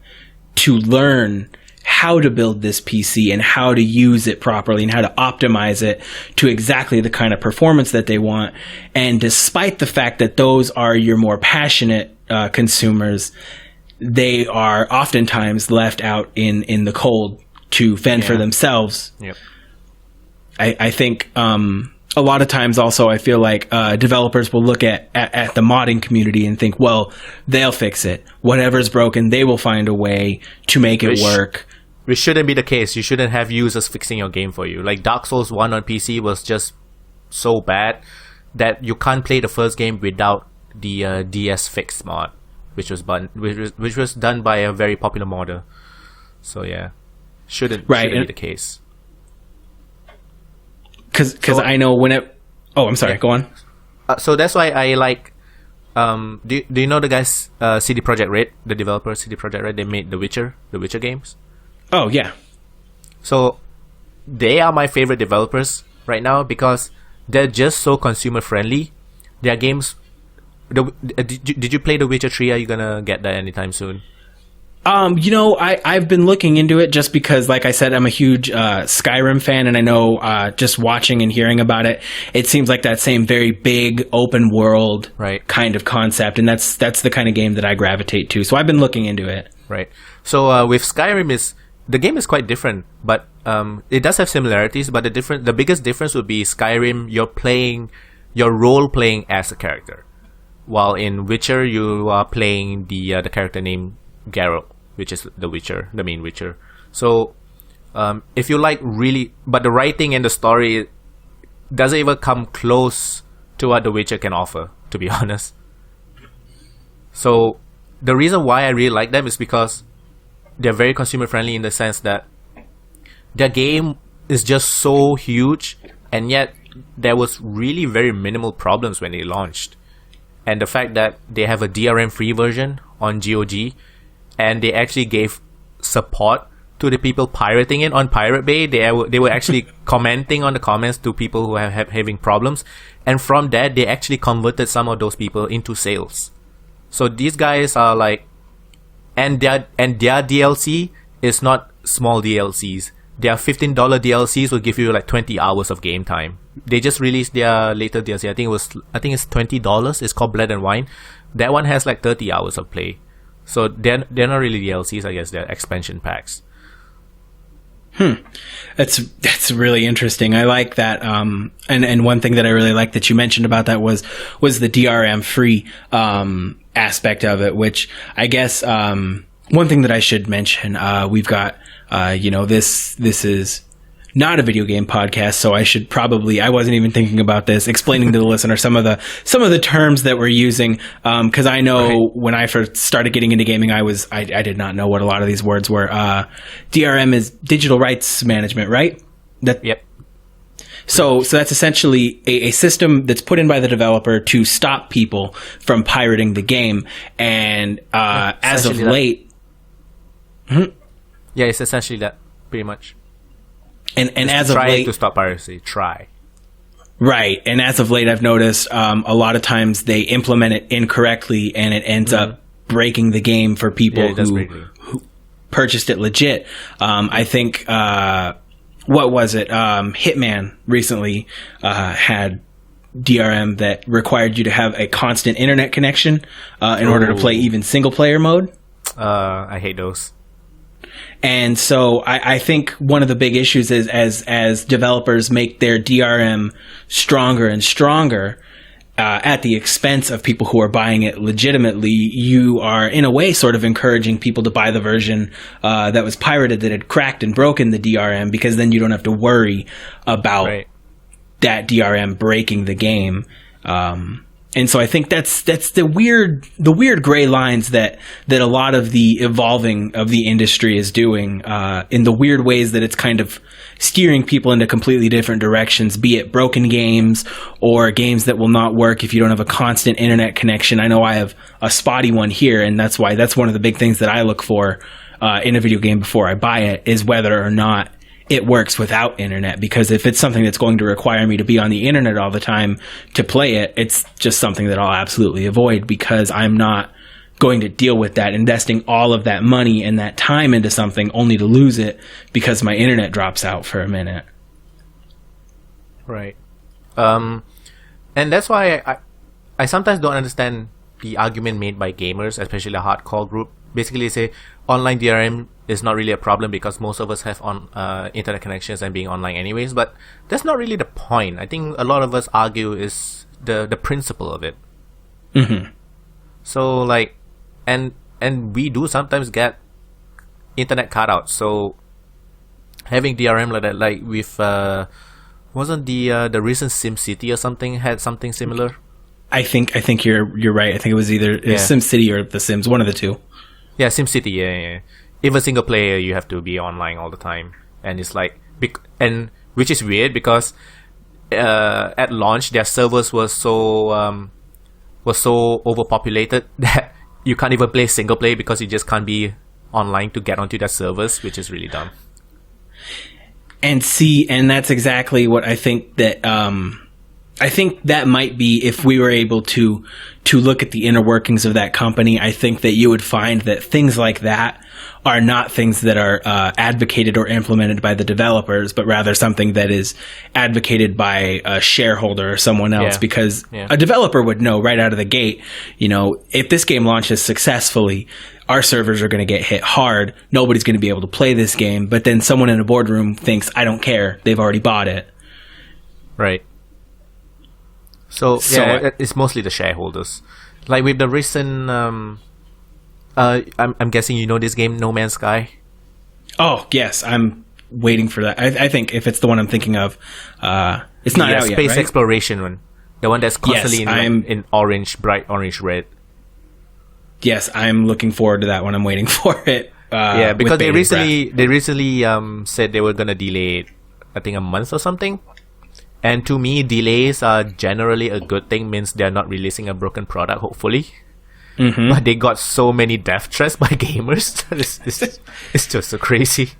to learn how to build this PC and how to use it properly and how to optimize it to exactly the kind of performance that they want. And despite the fact that those are your more passionate consumers, they are oftentimes left out in the cold to fend for themselves. Yep. I think a lot of times also I feel like developers will look at the modding community and think, well, they'll fix it. Whatever's broken, they will find a way to make it work. Which shouldn't be the case. You shouldn't have users fixing your game for you. Like Dark Souls 1 on PC was just so bad that you can't play the first game without the DS Fix mod, which was done by a very popular modder. So yeah, shouldn't be the case. Because I know when it... Oh, I'm sorry. Go on. So that's why I like... do you know the guys CD Projekt Red, the developer CD Projekt Red? They made the Witcher games. Oh yeah. So they are my favorite developers right now, because they're just so consumer friendly. Their games. Did you play The Witcher 3? Are you gonna get that anytime soon? I've been looking into it just because, like I said, I'm a huge Skyrim fan, and I know just watching and hearing about it, it seems like that same very big open world kind of concept, and that's the kind of game that I gravitate to. So I've been looking into it. Right. So with Skyrim the game is quite different, but it does have similarities. But the biggest difference would be Skyrim. You're role playing as a character, while in Witcher you are playing the character named Geralt, which is the Witcher, the main Witcher. So, if you like but the writing and the story doesn't even come close to what the Witcher can offer, to be honest. So, the reason why I really like them is because they're very consumer friendly, in the sense that their game is just so huge, and yet there was really very minimal problems when they launched. And the fact that they have a DRM free version on GOG, and they actually gave support to the people pirating it on Pirate Bay. They were actually commenting on the comments to people who have having problems, and from that they actually converted some of those people into sales. So these guys are like, and their DLC is not small DLCs. Their $15 DLCs will give you like 20 hours of game time. They just released their later DLC. I think it's $20. It's called Blood and Wine. That one has like 30 hours of play. So they're not really DLCs, I guess. They're expansion packs. That's really interesting. I like that. And one thing that I really like that you mentioned about that was the DRM free aspect of it, which I guess one thing that I should mention, we've got this is not a video game podcast, so I should probably, I wasn't even thinking about this, explaining to the listener some of the terms that we're using, because I know when I first started getting into gaming, I did not know what a lot of these words were. DRM is digital rights management, right? Yep. So that's essentially a system that's put in by the developer to stop people from pirating the game. And as of late... Yeah, it's essentially that, pretty much. And as of late... to stop piracy. Try. Right. And as of late, I've noticed a lot of times they implement it incorrectly, and it ends up breaking the game for people who purchased it legit. I think... what was it? Hitman recently had DRM that required you to have a constant internet connection in order to play even single-player mode. I hate those. And so I think one of the big issues is as developers make their DRM stronger and stronger at the expense of people who are buying it legitimately, you are in a way sort of encouraging people to buy the version that was pirated, that had cracked and broken the DRM, because then you don't have to worry about that DRM breaking the game. And so I think that's the weird gray lines that a lot of the evolving of the industry is doing, in the weird ways that it's kind of steering people into completely different directions, be it broken games or games that will not work if you don't have a constant internet connection. I know I have a spotty one here, and that's one of the big things that I look for in a video game before I buy it, is whether or not it works without internet. Because if it's something that's going to require me to be on the internet all the time to play it, it's just something that I'll absolutely avoid, because I'm not going to deal with that, investing all of that money and that time into something only to lose it because my internet drops out for a minute. Right. And that's why I sometimes don't understand the argument made by gamers, especially the hardcore group. Basically say online DRM is not really a problem because most of us have internet connections and being online anyways, but that's not really the point. I think a lot of us argue is the principle of it. Mm-hmm. So like, and we do sometimes get internet cutouts. So having DRM like that, like with wasn't the recent SimCity or something had something similar? I think you're right. I think it was either SimCity or The Sims, one of the two. Yeah, SimCity. Yeah. Even single player, you have to be online all the time, and it's like, and which is weird because at launch their servers were so overpopulated that you can't even play single player because you just can't be online to get onto their servers, which is really dumb. And that's exactly what I think that I think that might be, if we were able to look at the inner workings of that company, I think that you would find that things like that are not things that are advocated or implemented by the developers, but rather something that is advocated by a shareholder or someone else. Because a developer would know right out of the gate, if this game launches successfully, our servers are going to get hit hard. Nobody's going to be able to play this game. But then someone in a boardroom thinks, I don't care. They've already bought it. Right. So it's mostly the shareholders. Like with the recent, I'm guessing you know this game, No Man's Sky. Oh yes, I'm waiting for that. I think if it's the one I'm thinking of, it's not out yet, space right? exploration one, the one that's constantly in orange, bright orange red. Yes, I'm looking forward to that one. I'm waiting for it. Because they recently said they were gonna delay it, I think a month or something. And to me, delays are generally a good thing. Means they're not releasing a broken product, hopefully. Mm-hmm. But they got so many death threats by gamers. It's just so crazy.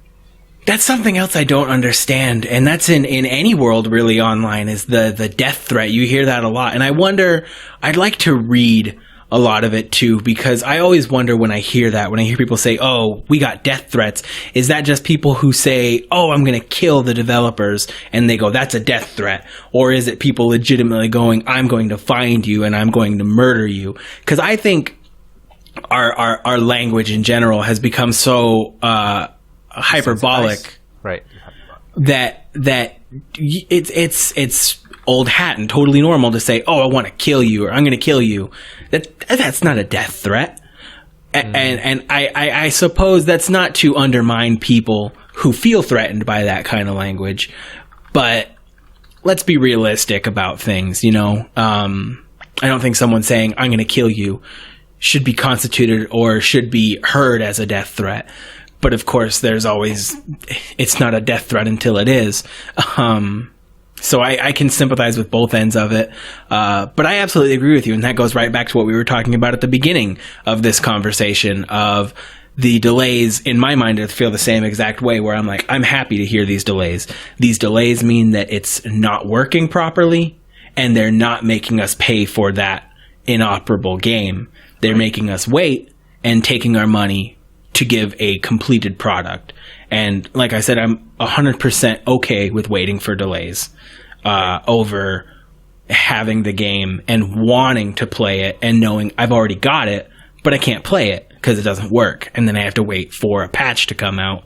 That's something else I don't understand. And that's in any world really online, is the death threat. You hear that a lot. And I wonder, I'd like to read a lot of it too, because I always wonder when I hear people say, oh, we got death threats, is that just people who say, oh, I'm going to kill the developers, and they go, that's a death threat? Or is it people legitimately going, I'm going to find you and I'm going to murder you? Because I think our language in general has become so hyperbolic, right? That it's old hat and totally normal to say, oh, I want to kill you, or I'm going to kill you. That's not a death threat. And I suppose that's not to undermine people who feel threatened by that kind of language, but let's be realistic about things, I don't think someone saying, I'm going to kill you, should be constituted or should be heard as a death threat. But of course, it's not a death threat until it is. So I can sympathize with both ends of it. But I absolutely agree with you. And that goes right back to what we were talking about at the beginning of this conversation of the delays. In my mind, I feel the same exact way where I'm like, I'm happy to hear these delays. These delays mean that it's not working properly and they're not making us pay for that inoperable game. They're making us wait and taking our money to give a completed product. And like I said, I'm 100% okay with waiting for delays over having the game and wanting to play it and knowing I've already got it, but I can't play it because it doesn't work. And then I have to wait for a patch to come out.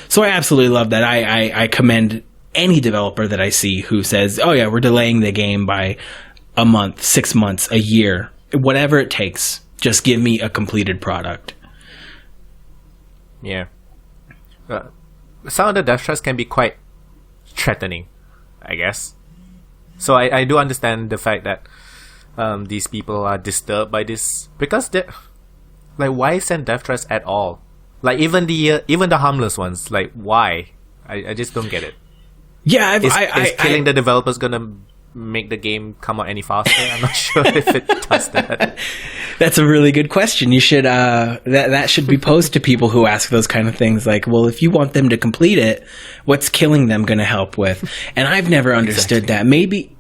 So I absolutely love that. I commend any developer that I see who says, oh yeah, we're delaying the game by a month, 6 months, a year, whatever it takes. Just give me a completed product. Yeah. Some of the death threats can be quite threatening, I guess. So I do understand the fact that these people are disturbed by this, because they, like, why send death threats at all? Like, even the harmless ones, like, why? I just don't get it. Yeah, is killing the developers gonna make the game come out any faster? I'm not sure if it does that. That's a really good question. You should that should be posed to people who ask those kind of things. Like, well, if you want them to complete it, what's killing them going to help with? And I've never understood that. Maybe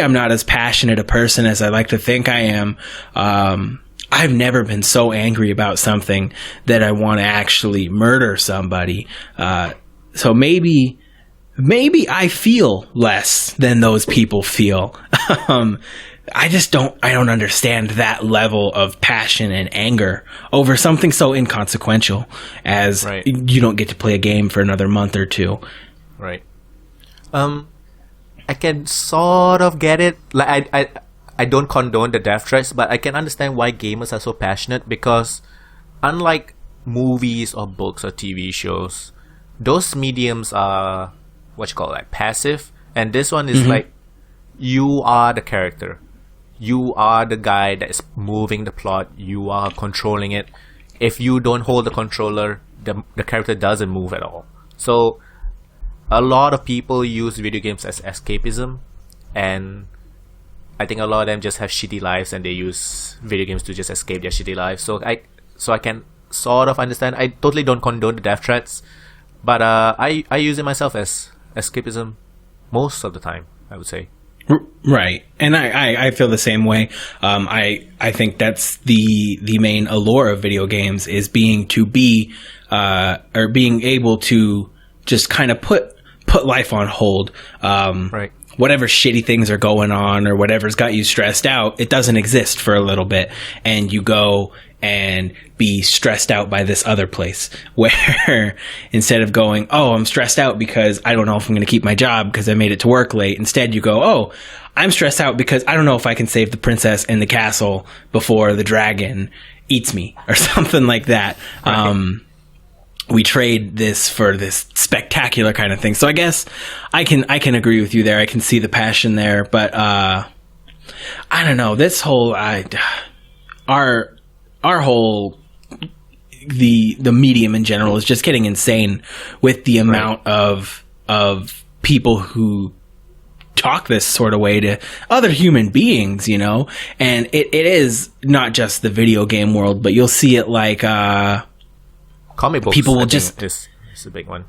I'm not as passionate a person as I like to think I am. I've never been so angry about something that I want to actually murder somebody. So maybe I feel less than those people feel. I don't understand that level of passion and anger over something so inconsequential as you don't get to play a game for another month or two. Right. I can sort of get it. Like, I don't condone the death threats, but I can understand why gamers are so passionate, because unlike movies or books or TV shows, those mediums are passive, and this one is like, you are the character. You are the guy that is moving the plot. You are controlling it. If you don't hold the controller, the character doesn't move at all. So a lot of people use video games as escapism, and I think a lot of them just have shitty lives and they use video games to just escape their shitty lives. So I can sort of understand. I totally don't condone the death threats, but I use it myself as escapism most of the time, I would say. Right. And I feel the same way. I think that's the main allure of video games, is being able to just kind of put life on hold. Right. Whatever shitty things are going on or whatever's got you stressed out, it doesn't exist for a little bit. And you go and be stressed out by this other place, where instead of going, oh, I'm stressed out because I don't know if I'm going to keep my job because I made it to work late. Instead, you go, oh, I'm stressed out because I don't know if I can save the princess in the castle before the dragon eats me, or something like that. Right. We trade this for this spectacular kind of thing. So I guess I can agree with you there. I can see the passion there, but I don't know. This whole our whole the medium in general is just getting insane with the amount of people who talk this sort of way to other human beings, you know. And it is not just the video game world, but you'll see it like comic books. People will is a big one.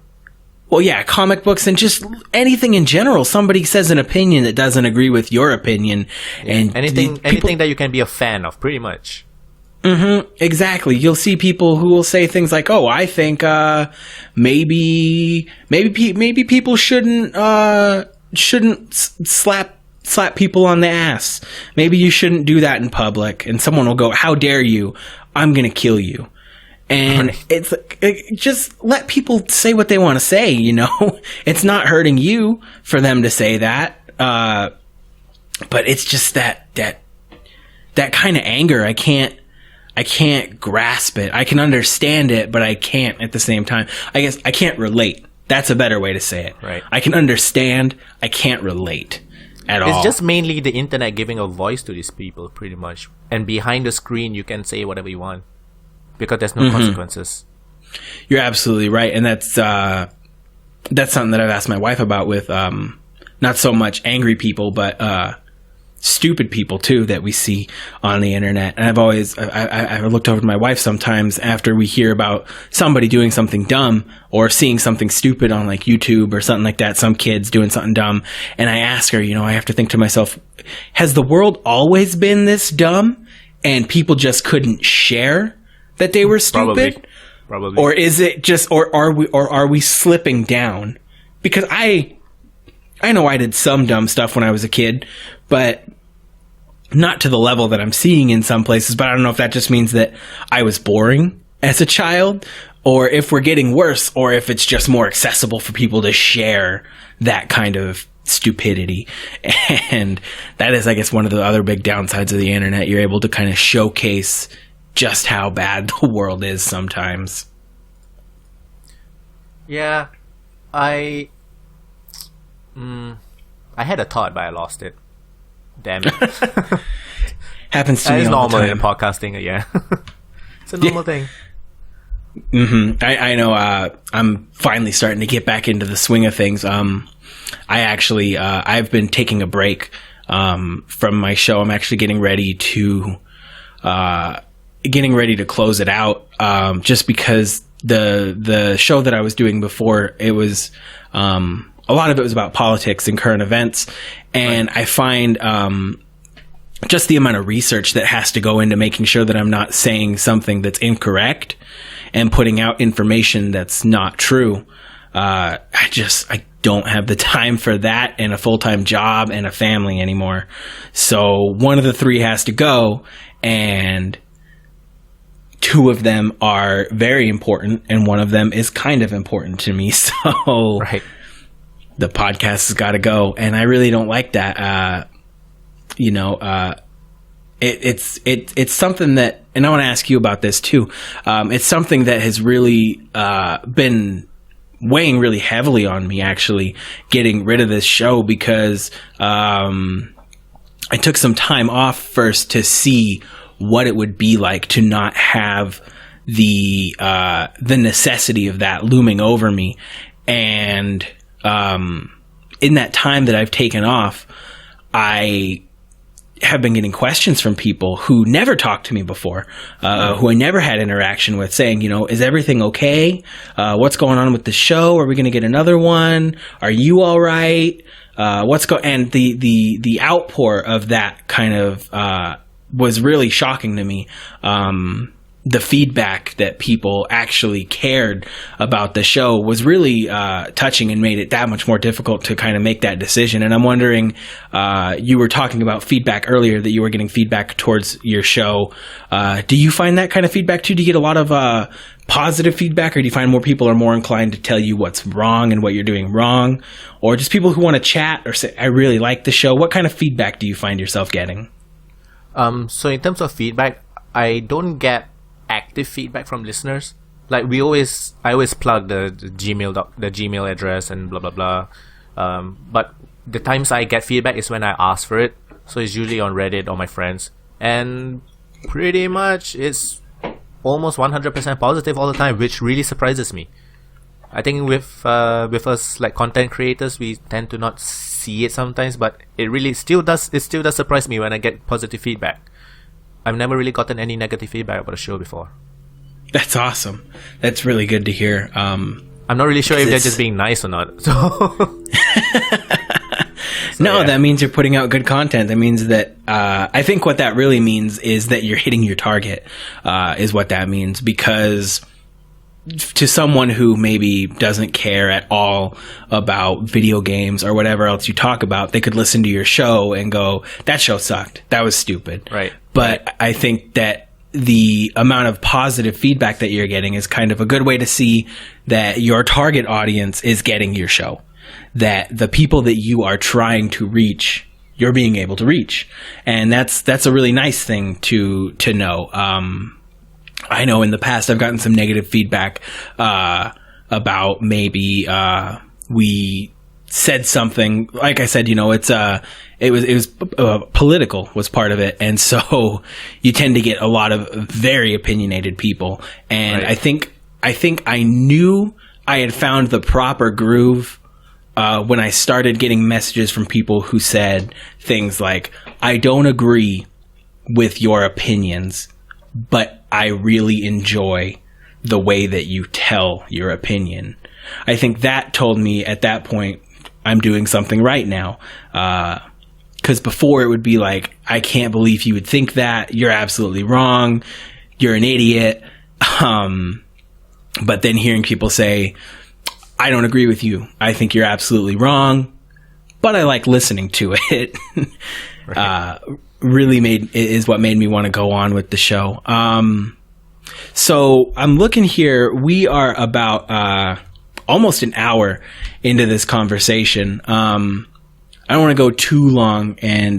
Well, yeah, comic books and just anything in general. Somebody says an opinion that doesn't agree with your opinion, and anything that you can be a fan of, pretty much. Mm-hmm. Exactly. You'll see people who will say things like, "Oh, I think maybe people shouldn't slap people on the ass. Maybe you shouldn't do that in public." And someone will go, "How dare you? I'm going to kill you." And it's just let people say what they want to say, you know. It's not hurting you for them to say that. But it's just that kind of anger. I can't grasp it. I can understand it, but I can't at the same time. I guess I can't relate. That's a better way to say it. Right. I can understand. I can't relate at all. It's just mainly the internet giving a voice to these people, pretty much. And behind the screen, you can say whatever you want, because there's no consequences. You're absolutely right, and that's something that I've asked my wife about with not so much angry people, but stupid people too that we see on the internet. And I've always I looked over to my wife sometimes after we hear about somebody doing something dumb or seeing something stupid on like YouTube or something like that, some kids doing something dumb, and I ask her, I have to think to myself, has the world always been this dumb and people just couldn't share that they were stupid? Probably. Or is it just, or are we slipping down? Because I know I did some dumb stuff when I was a kid, but not to the level that I'm seeing in some places. But I don't know if that just means that I was boring as a child, or if we're getting worse, or if it's just more accessible for people to share that kind of stupidity. And that is, I guess, one of the other big downsides of the internet. You're able to kind of showcase just how bad the world is sometimes. Yeah, I had a thought, but I lost it. Damn it. Happens to me it's all normal the time. in podcasting, yeah. It's a normal thing. Mm-hmm. I know. I'm finally starting to get back into the swing of things. I actually, I've been taking a break from my show. I'm actually getting ready to close it out, just because the show that I was doing before, it was a lot of it was about politics and current events, and I find just the amount of research that has to go into making sure that I'm not saying something that's incorrect and putting out information that's not true. I don't have the time for that and a full-time job and a family anymore. So one of the three has to go, and two of them are very important, and one of them is kind of important to me. So Right. the podcast has got to go, and I really don't like that. It's something that, and I want to ask you about this too. It's something that has really been weighing really heavily on me, actually, getting rid of this show, because I took some time off first to see what it would be like to not have the necessity of that looming over me. And in that time that I've taken off, I have been getting questions from people who never talked to me before, who I never had interaction with, saying, is everything okay? What's going on with the show? Are we going to get another one? Are you all right? And the outpour of that kind of was really shocking to me. The feedback that people actually cared about the show was really touching, and made it that much more difficult to kind of make that decision. And I'm wondering, you were talking about feedback earlier, that you were getting feedback towards your show. Do you find that kind of feedback too? Do you get a lot of positive feedback, or do you find more people are more inclined to tell you what's wrong and what you're doing wrong? Or just people who want to chat or say, I really like the show? What kind of feedback do you find yourself getting? So in terms of feedback, I don't get active feedback from listeners. Like I always plug the Gmail address and blah blah blah. But the times I get feedback is when I ask for it. So it's usually on Reddit or my friends, and pretty much it's almost 100% positive all the time, which really surprises me. I think with us like content creators, we tend to not see it sometimes, but it still does surprise me when I get positive feedback. I've never really gotten any negative feedback about the show before. That's awesome. That's really good to hear. I'm not really sure if they're just being nice or not. So no, yeah. that means you're putting out good content. That means that I think what that really means is that you're hitting your target, is what that means. Because to someone who maybe doesn't care at all about video games or whatever else you talk about, they could listen to your show and go, that show sucked. That was stupid. Right. But I think that the amount of positive feedback that you're getting is kind of a good way to see that your target audience is getting your show. That the people that you are trying to reach, you're being able to reach. And that's a really nice thing to know. I know in the past I've gotten some negative feedback about maybe we said something, like I said, it was political was part of it, and so you tend to get a lot of very opinionated people. And right. I think I knew I had found the proper groove when I started getting messages from people who said things like, I don't agree with your opinions, but I really enjoy the way that you tell your opinion. I think that told me at that point, I'm doing something right now. Because before it would be like, I can't believe you would think that. You're absolutely wrong. You're an idiot. But then hearing people say, I don't agree with you. I think you're absolutely wrong, but I like listening to it. Right. Really is what made me want to go on with the show. So I'm looking here. We are about almost an hour into this conversation. I don't want to go too long and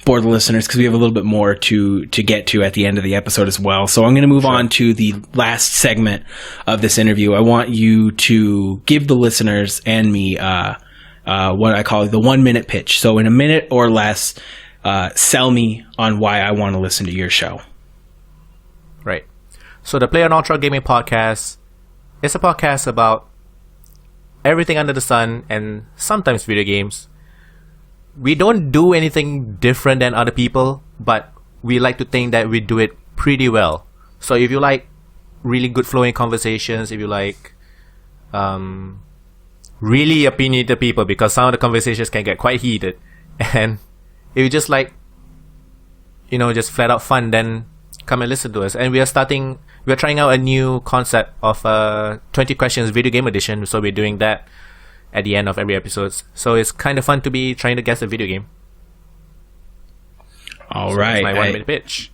bore the listeners because we have a little bit more to get to at the end of the episode as well. So I'm going to move on to the last segment of this interview. I want you to give the listeners and me what I call the 1 minute pitch. So in a minute or less, sell me on why I want to listen to your show. Right. So the Play on Ultra Gaming Podcast is a podcast about everything under the sun and sometimes video games. We don't do anything different than other people, but we like to think that we do it pretty well. So if you like really good flowing conversations, if you like really opinionated people, because some of the conversations can get quite heated, and if you just like, just flat out fun, then come and listen to us. And we are trying out a new concept of 20 questions video game edition. So we're doing that at the end of every episode. So it's kind of fun to be trying to guess a video game. All right. That's my 1 minute pitch.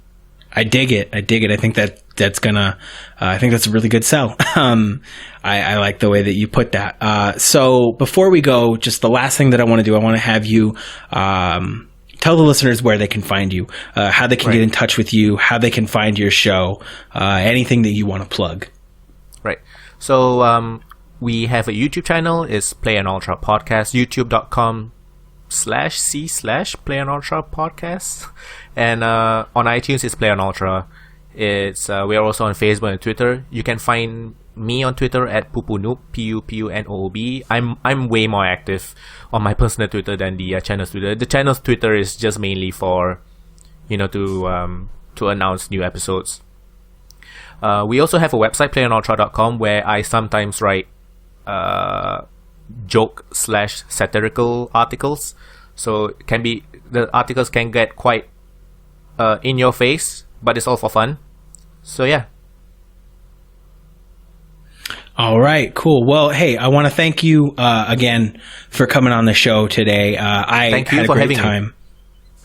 I dig it. I think that's gonna, I think that's a really good sell. I like the way that you put that. So before we go, just the last thing that I want to do, I want to have you, tell the listeners where they can find you, how they can get in touch with you, how they can find your show, anything that you want to plug. Right. So, we have a YouTube channel. It's Play on Ultra Podcast, youtube.com/c/Play on Ultra Podcast. And on iTunes, it's Play on Ultra. It's we are also on Facebook and Twitter. You can find me on Twitter at Pupunoob, PUPUNOOB. I'm way more active on my personal Twitter than the channel's Twitter. The channel's Twitter is just mainly for, to announce new episodes. We also have a website, playonultra.com, where I sometimes write joke/satirical articles. So the articles can get quite in your face, but it's all for fun. So yeah. All right, cool. Well, hey, I want to thank you again for coming on the show today. Thank you for having me. I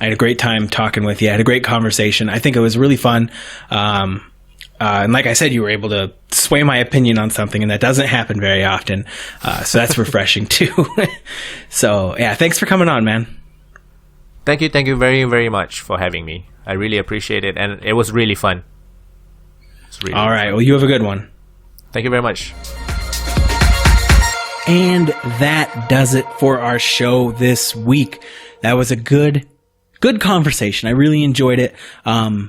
had a great time talking with you. I had a great conversation. I think it was really fun. And like I said, you were able to sway my opinion on something, and that doesn't happen very often. So that's refreshing too. So yeah, thanks for coming on, man. Thank you very, very much for having me. I really appreciate it, and it was really fun. All right, well, you have a good one. Thank you very much. And that does it for our show this week. That was a good conversation. I really enjoyed it. I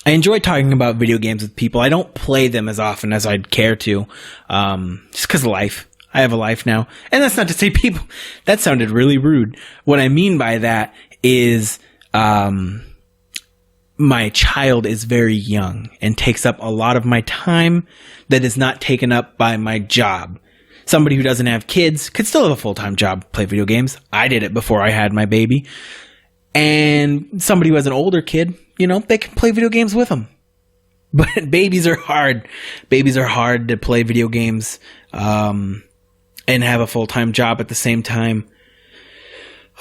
enjoy talking about video games with people. I don't play them as often as I'd care to, just because of life. I have a life now. And that's not to say people, that sounded really rude. What I mean by that is, my child is very young and takes up a lot of my time that is not taken up by my job. Somebody who doesn't have kids could still have a full-time job, play video games. I did it before I had my baby. And somebody who has an older kid, they can play video games with them. But babies are hard. Babies are hard to play video games and have a full-time job at the same time.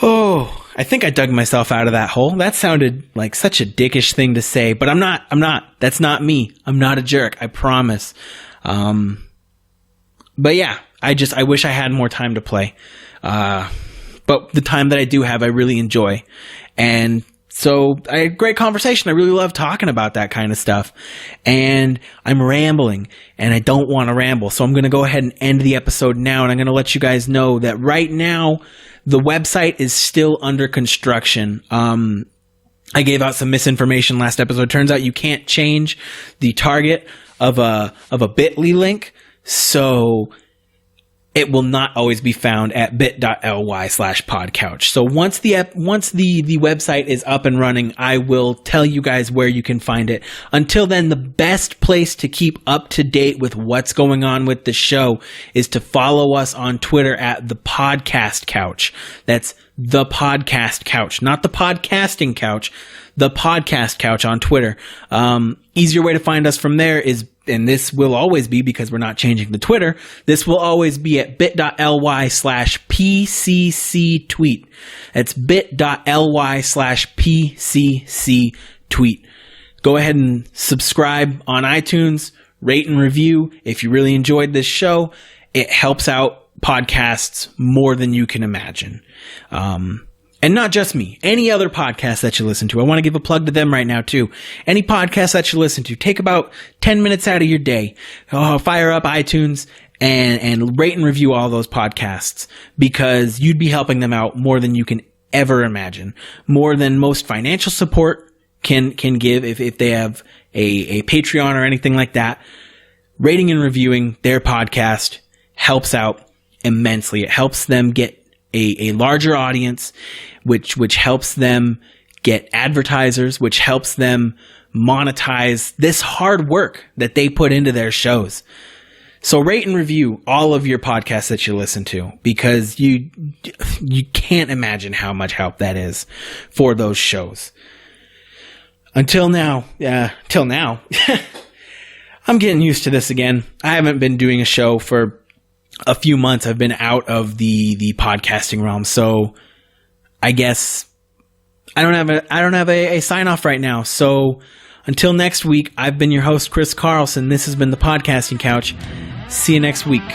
Oh, I think I dug myself out of that hole. That sounded like such a dickish thing to say, but I'm not. That's not me. I'm not a jerk. I promise. But yeah, I wish I had more time to play. But the time that I do have, I really enjoy. And so I had a great conversation. I really love talking about that kind of stuff. And I'm rambling, and I don't want to ramble. So I'm going to go ahead and end the episode now, and I'm going to let you guys know that right now, the website is still under construction. I gave out some misinformation last episode. Turns out you can't change the target of a bit.ly link. So it will not always be found at bit.ly/podcouch. So once the website is up and running, I will tell you guys where you can find it. Until then, the best place to keep up to date with what's going on with the show is to follow us on Twitter at the Podcast Couch. That's the Podcast Couch, not the Podcasting Couch, the Podcast Couch on Twitter. Easier way to find us from there is, and this will always be because we're not changing the Twitter, this will always be at bit.ly/PCC tweet. That's bit.ly/PCC tweet. Go ahead and subscribe on iTunes, rate and review. If you really enjoyed this show, it helps out podcasts more than you can imagine. And not just me, any other podcast that you listen to. I want to give a plug to them right now too. Any podcast that you listen to, take about 10 minutes out of your day, fire up iTunes and rate and review all those podcasts, because you'd be helping them out more than you can ever imagine. More than most financial support can give if they have a Patreon or anything like that. Rating and reviewing their podcast helps out immensely. It helps them get a larger audience, which helps them get advertisers, which helps them monetize this hard work that they put into their shows. So rate and review all of your podcasts that you listen to, because you can't imagine how much help that is for those shows. Until now, I'm getting used to this again. I haven't been doing a show for a few months. I've been out of the podcasting realm, so I guess I don't have a sign off right now. So until next week, I've been your host, Chris Carlson. This has been the Podcasting Couch. See you next week.